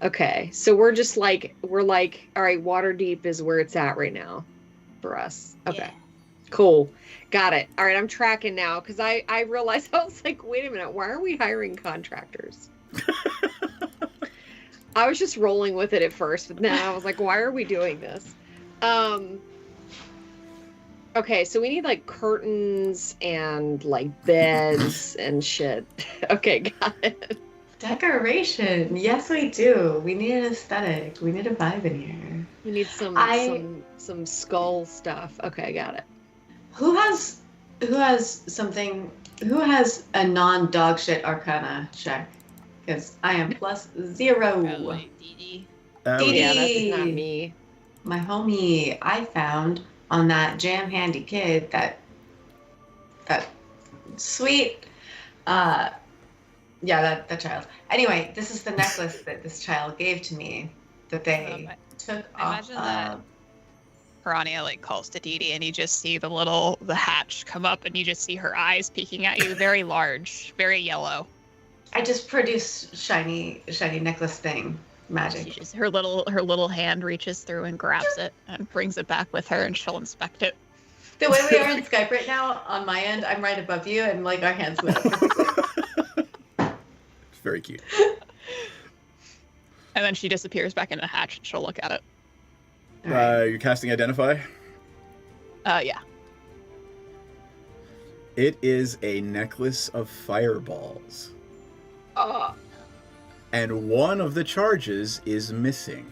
Okay, so we're like, all right, Waterdeep is where it's at right now for us. Okay, yeah. Cool. Got it. All right, I'm tracking now because I realized, I was like, wait a minute, why are we hiring contractors? I was just rolling with it at first, but then I was like, why are we doing this? Okay, so we need like curtains and like beds and shit. Okay, got it. Decoration. Yes, we do. We need an aesthetic. We need a vibe in here. We need some skull stuff. Okay, got it. Who has a non-dog shit arcana check? Because I am +0. Probably Dee. Yeah, that's not me. My homie I found on that jam handy kid, that sweet that child. Anyway, this is the necklace that this child gave to me that they took off. Imagine that Piranha like calls to Dee Dee, and you just see the hatch come up, and you just see her eyes peeking at you, very large, very yellow. I just produced shiny necklace thing magic. Her little hand reaches through and grabs it and brings it back with her, and she'll inspect it. The way we are in Skype right now, on my end, I'm right above you, and like our hands move. It's very cute. And then she disappears back in the hatch, and she'll look at it. You're casting Identify? Yeah. It is a necklace of fireballs. And one of the charges is missing.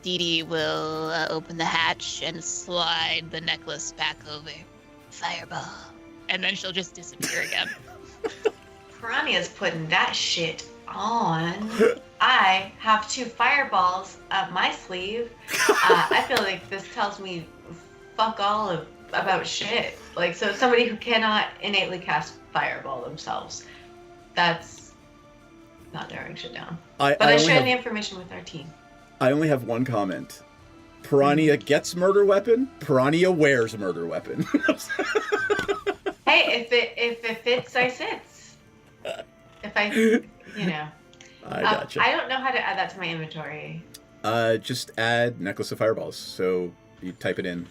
Dee Dee will open the hatch and slide the necklace back over. Fireball. And then she'll just disappear again. Piranha's putting that shit on. I have 2 fireballs up my sleeve. I feel like this tells me fuck all about shit. Like, so somebody who cannot innately cast fireball themselves, that's not narrowing shit down. But I share the information with our team. I only have one comment. Piranha gets murder weapon. Piranha wears murder weapon. Hey, if it fits, I sits. If I, I gotcha. I don't know how to add that to my inventory. Just add necklace of fireballs. So you type it in.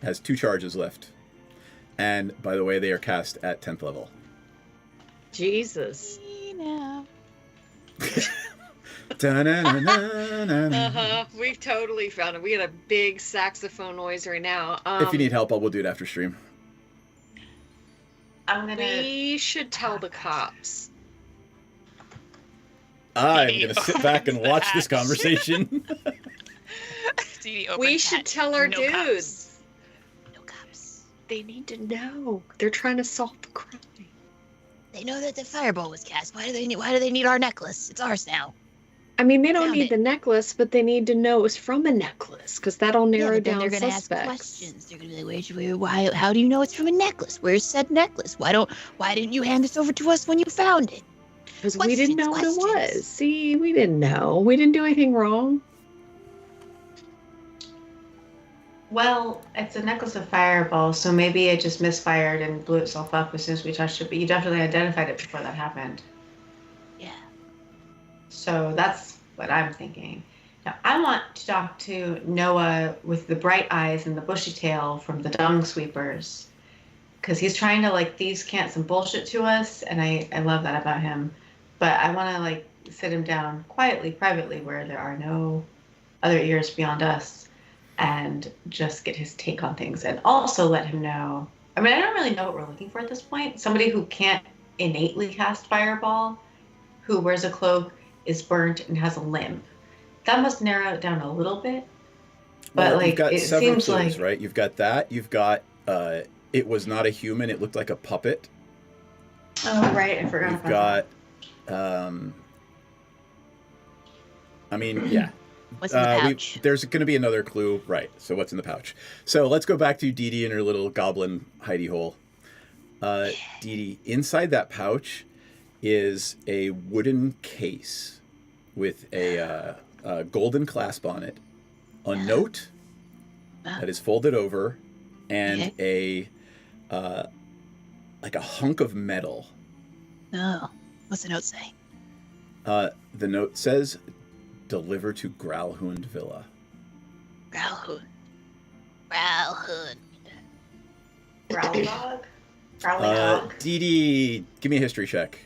It has 2 charges left. And by the way, they are cast at 10th level. Jesus. We've totally found it. We got a big saxophone noise right now. If you need help, we'll do it after stream. We should tell the cops. I'm going to sit back and watch this conversation. We should tell our dudes. No cops. They need to know. They're trying to solve the crime. They know that the fireball was cast. Why do they need our necklace? It's ours now. I mean, they don't need the necklace, but they need to know it was from a necklace, because that'll narrow down they're gonna suspects. Ask questions. They're gonna be like, why? How do you know it's from a necklace? Where's said necklace? Why didn't you hand this over to us when you found it? Because we didn't know what it was. See, we didn't know. We didn't do anything wrong. Well, it's a necklace of fireball, so maybe it just misfired and blew itself up as soon as we touched it, but you definitely identified it before that happened. Yeah. So that's what I'm thinking. Now, I want to talk to Noah with the bright eyes and the bushy tail from the dung sweepers, because he's trying to, like, thieves cant some bullshit to us, and I love that about him. But I want to, like, sit him down quietly, privately, where there are no other ears beyond us, and just get his take on things, and also let him know. I mean, I don't really know what we're looking for at this point. Somebody who can't innately cast fireball, who wears a cloak, is burnt, and has a limp. That must narrow it down a little bit. But, well, you've got it several seems clues, like... right? You've got that. You've got it was not a human. It looked like a puppet. Oh, right. I forgot You've about got, I mean, yeah. What's in the pouch? There's going to be another clue. Right. So what's in the pouch? So let's go back to Dee Dee and her little goblin hidey hole. Dee Dee, inside that pouch is a wooden case with a golden clasp on it, a note that is folded over, and a like a hunk of metal. Oh, what's the note say? The note says, "Deliver to Growlhund Villa." Growlhund. Growl dog? Growly dog? Dee Dee, give me a history check.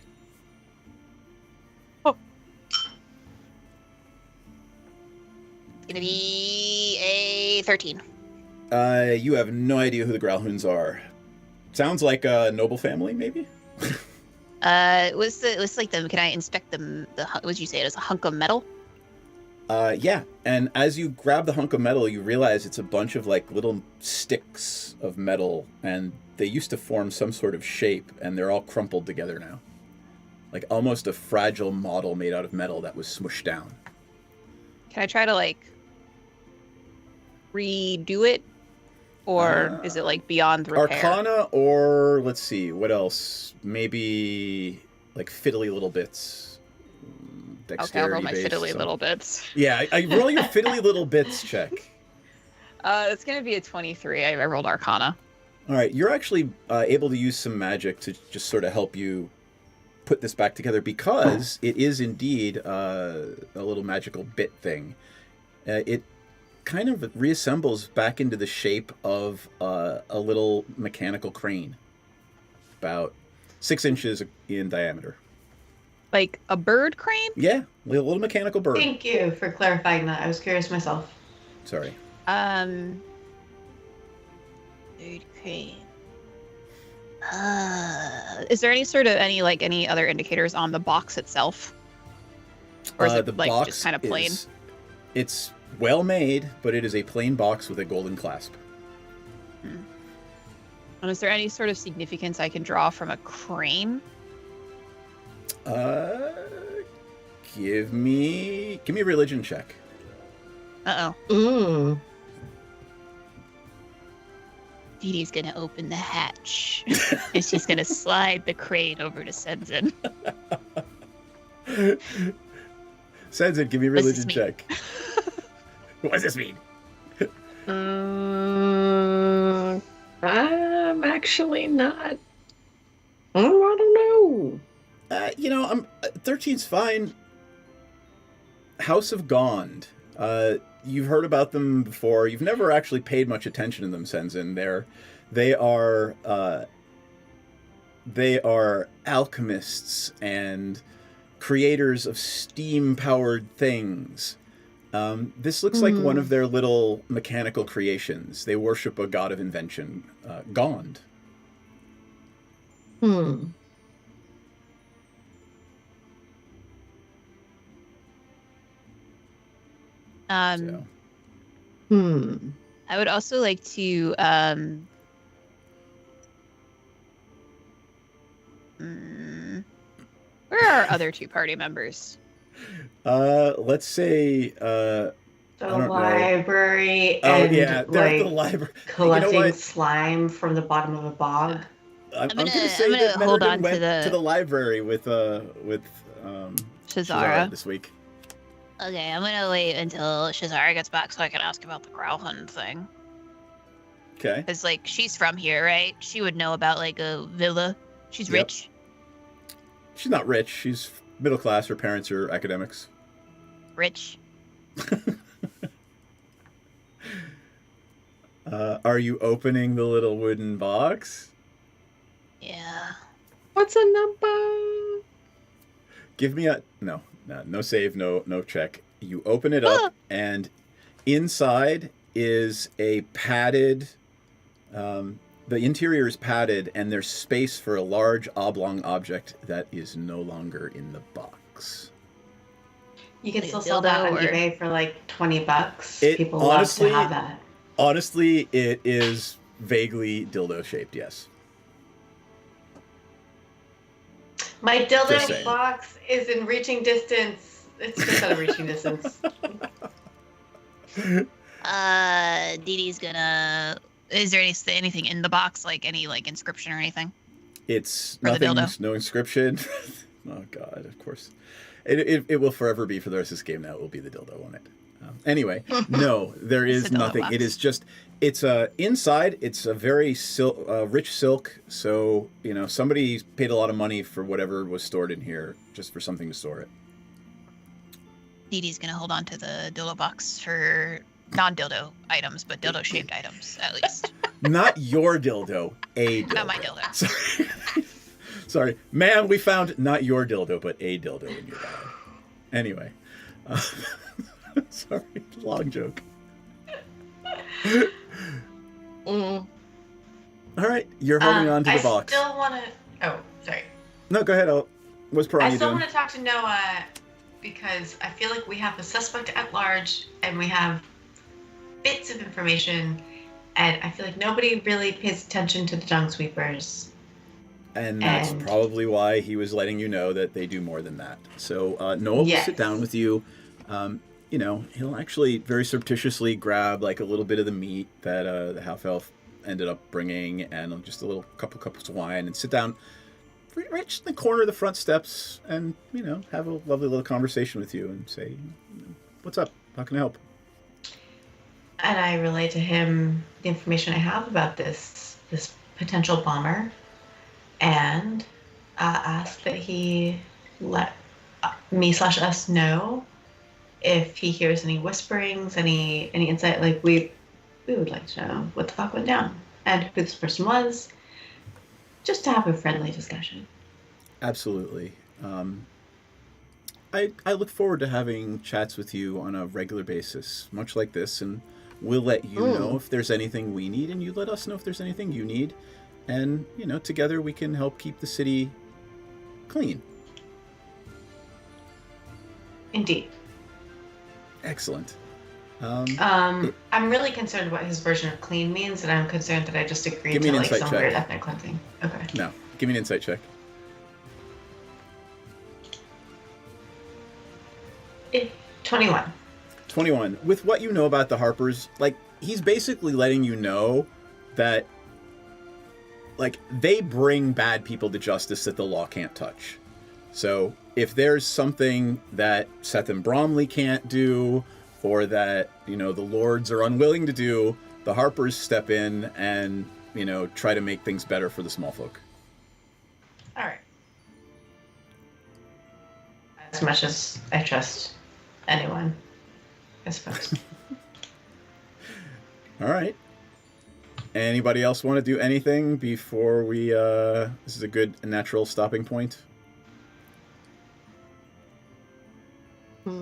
It's gonna be a 13. You have no idea who the Growlhounds are. Sounds like a noble family, maybe? It was like them. Can I inspect them? What did you say? It was a hunk of metal? Yeah. And as you grab the hunk of metal, you realize it's a bunch of like little sticks of metal, and they used to form some sort of shape, and they're all crumpled together now. Like almost a fragile model made out of metal that was smushed down. Can I try to like redo it? Or is it like beyond repair? Arcana, or let's see, what else? Maybe like fiddly little bits. Okay, I'll roll my fiddly little bits. Yeah, I roll your fiddly little bits check. It's gonna be a 23. I rolled Arcana. All right, you're actually able to use some magic to just sort of help you put this back together, because it is indeed a little magical bit thing. It kind of reassembles back into the shape of a little mechanical crane, about 6 inches in diameter. Like a bird crane? Yeah, a little mechanical bird. Thank you for clarifying that. I was curious myself. Sorry. Bird crane. Is there any other indicators on the box itself? Or is it The like box just kind of plain? It's well made, but it is a plain box with a golden clasp. And is there any sort of significance I can draw from a crane? Give me a religion check. Uh-oh. Dee Dee's gonna open the hatch, and she's gonna slide the crane over to Senzin. Senzin, give me a religion check. What does this mean? I'm actually not. I don't know. 13's fine. House of Gond. You've heard about them before. You've never actually paid much attention to them, Senzin. They are alchemists and creators of steam-powered things. This looks like one of their little mechanical creations. They worship a god of invention, Gond. Um, So. I would also like to where are our other two party members? Let's say The I don't know. library Oh and yeah, they're at the like library. collecting You know what? slime from the bottom of a bog. I'm gonna say that hold Mennerden on went to the library with Shazara. this week. Okay, I'm gonna wait until Shazara gets back so I can ask about the Growlhund thing. Okay. Because, like, she's from here, right? She would know about, like, a villa. She's rich. She's not rich. She's middle class. Her parents are academics. Rich. Are you opening the little wooden box? Yeah. What's a number? Give me a no save, no check. You open it up, and inside is a padded. The interior is padded, and there's space for a large oblong object that is no longer in the box. You can still sell that on eBay for like $20. People honestly, love to have that. Honestly, it is vaguely dildo shaped. Yes. My Just dildo saying. box is in reaching distance. It's just out of reaching distance. Dee Dee's gonna. Is there anything in the box, like any like inscription or anything? It's For the nothing, dildo? no inscription. Oh God, of course. It will forever be for the rest of this game. Now it will be the dildo on it. Anyway, no, there It's is a dildo nothing. box. It is just. It's inside. It's a very rich silk. So somebody paid a lot of money for whatever was stored in here, just for something to store it. Dee Dee's gonna hold on to the dildo box for non-dildo items, but dildo-shaped items at least. Not your dildo, a dildo. Not my dildo. Sorry. Sorry, ma'am. We found not your dildo, but a dildo in your bag. Anyway, sorry, long joke. All right, you're holding on to the box. I still want to. Oh, sorry. No, go ahead. What's I Piranha still doing? want to talk to Noah because I feel like we have a suspect at large and we have bits of information, and I feel like nobody really pays attention to the dung sweepers. And that's probably why he was letting you know that they do more than that. So Noah will sit down with you. He'll actually very surreptitiously grab like a little bit of the meat that the half elf ended up bringing, and just a little couple cups of wine, and sit down right in the corner of the front steps, and have a lovely little conversation with you, and say, "What's up? How can I help?" And I relay to him the information I have about this potential bomber, and ask that he let me/us know if he hears any whisperings, any insight. Like we would like to know what the fuck went down and who this person was, just to have a friendly discussion. Absolutely. I look forward to having chats with you on a regular basis, much like this, and we'll let you know if there's anything we need, and you let us know if there's anything you need, and together we can help keep the city clean. Indeed. Excellent. I'm really concerned what his version of clean means, and I'm concerned that I just agreed Give me to an like insight some check. weird ethnic cleansing. Okay. No, give me an insight check. 21. 21. With what you know about the Harpers, like, he's basically letting you know that, like, they bring bad people to justice that the law can't touch. So if there's something that Seth and Bromley can't do, or that, the lords are unwilling to do, the Harpers step in and, try to make things better for the small folk. All right. As much as I trust anyone, I suppose. All right. Anybody else want to do anything before we, this is a good natural stopping point? All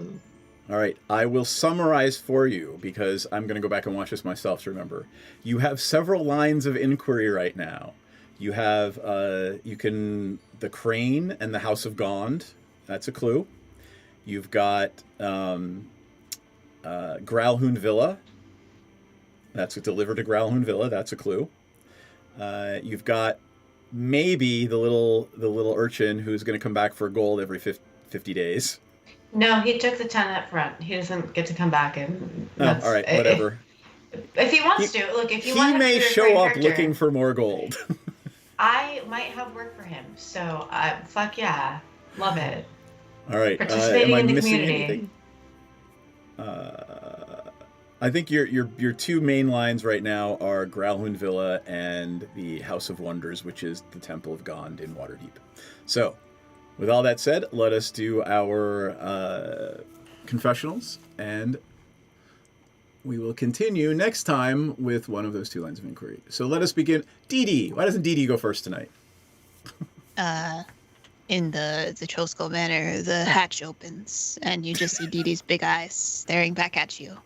right, I will summarize for you because I'm going to go back and watch this myself to remember. You have several lines of inquiry right now. You have, the Crane and the House of Gond. That's a clue. You've got Growlhoon Villa. That's delivered to Growlhoon Villa. That's a clue. You've got maybe the little urchin who's going to come back for gold every 50 days. No, he took the 10 up front. He doesn't get to come back. And all right, whatever. If he wants to, look, if you he want may to show up looking for more gold. I might have work for him, so fuck yeah, love it. All right, participating am I in the missing community. anything? I think your two main lines right now are Growlhoon Villa and the House of Wonders, which is the Temple of Gond in Waterdeep. So, with all that said, let us do our confessionals, and we will continue next time with one of those two lines of inquiry. So let us begin. Dee Dee. Why doesn't Dee Dee go first tonight? In the Chosko manner, the hatch opens, and you just see Dee Dee's big eyes staring back at you.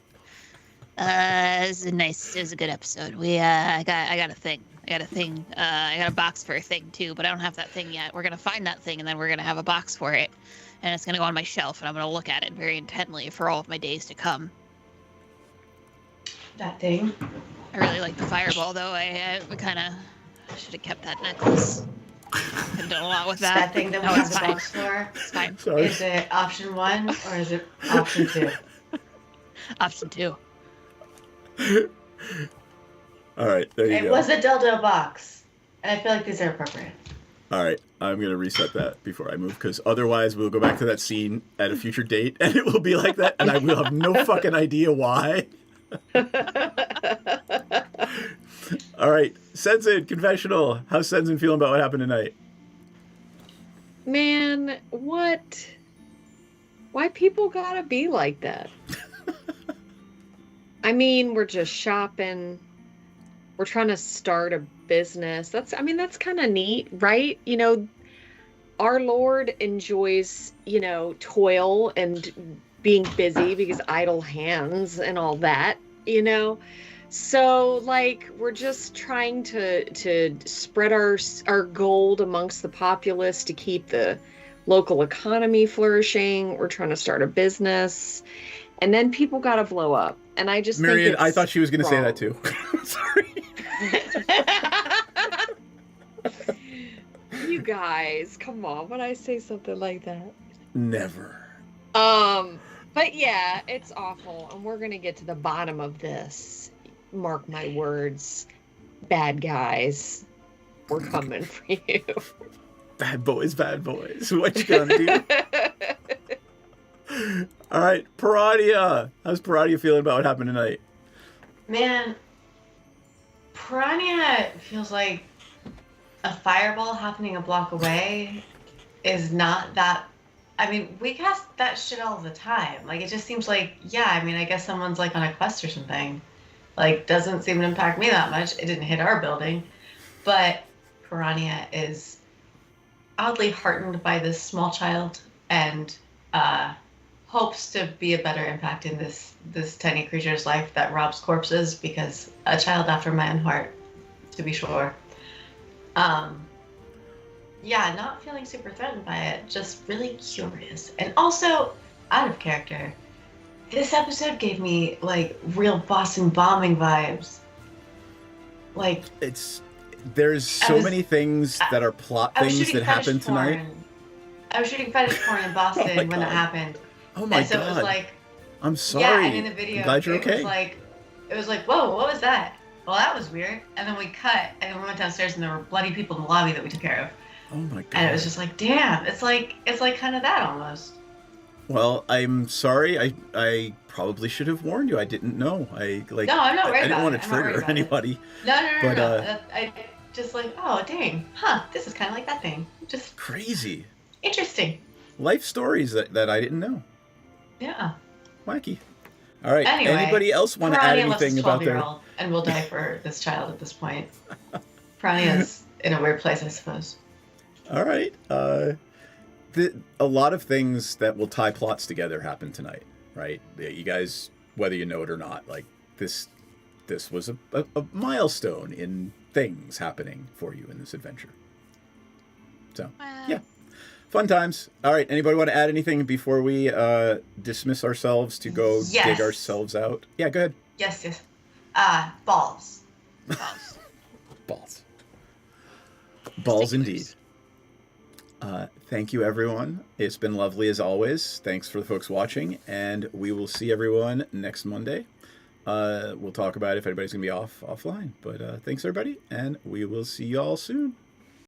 It was a good episode. I got a thing. I got a box for a thing too, but I don't have that thing yet. We're gonna find that thing, and then we're gonna have a box for it, and it's gonna go on my shelf, and I'm gonna look at it very intently for all of my days to come. That thing. I really like the fireball, though. I kind of should have kept that necklace. I've done a lot with that. That thing that we have the box for. It's fine. Sorry. Is it option 1 or is it option 2? Option 2. All right, there you go. It was a dildo box, and I feel like these are appropriate. All right, I'm going to reset that before I move, because otherwise we'll go back to that scene at a future date, and it will be like that, and I will have no fucking idea why. All right, Sensen, confessional. How's Sensen feeling about what happened tonight? Man, what? Why people gotta be like that? I mean, we're just shopping. We're trying to start a business. That's kind of neat, right? You know, our Lord enjoys, toil and being busy because idle hands and all that, So, we're just trying to spread our gold amongst the populace to keep the local economy flourishing. We're trying to start a business. And then people got to blow up. And I just Myriad, think I thought she was going to say that too. Sorry. You guys, come on. When I say something like that. Never. But yeah, it's awful. And we're going to get to the bottom of this. Mark my words. Bad guys. We're coming for you. Bad boys. What you gonna do? All right, Piranha. How's Piranha feeling about what happened tonight? Man, Piranha feels like a fireball happening a block away is not that. I mean, we cast that shit all the time. It just seems like, I guess someone's on a quest or something. Doesn't seem to impact me that much. It didn't hit our building. But Piranha is oddly heartened by this small child and hopes to be a better impact in this tiny creature's life that robs corpses, because a child after my own heart, to be sure. Not feeling super threatened by it, just really curious. And also, out of character, this episode gave me, real Boston bombing vibes. There's so many things that are plot things that happened tonight. I was shooting fetish porn in Boston when that happened. Oh my God. God. It was I'm sorry. Yeah, and in the video, I'm glad you're okay. It was whoa, what was that? Well, that was weird. And then we cut, and then we went downstairs, and there were bloody people in the lobby that we took care of. Oh my God. And it was just damn, it's kind of that almost. Well, I'm sorry. I probably should have warned you. I didn't know. No, I'm not worried about it. I didn't want to trigger anybody. No. But, I just oh, dang. Huh, this is kind of like that thing. Just crazy. Interesting. Life stories that I didn't know. Yeah. Wacky. All right. Anyway, anybody else want to add anything about their... And we'll die for this child at this point. Piranha's in a weird place, I suppose. All right. A lot of things that will tie plots together happen tonight, right? You guys, whether you know it or not, this was a milestone in things happening for you in this adventure. So, yeah. Fun times. All right. Anybody want to add anything before we dismiss ourselves to go dig Yes. ourselves out? Yeah, go ahead. Yes. Balls. Balls. Balls indeed. Thank you, everyone. It's been lovely as always. Thanks for the folks watching, and we will see everyone next Monday. We'll talk about if anybody's going to be offline. But thanks, everybody, and we will see you all soon.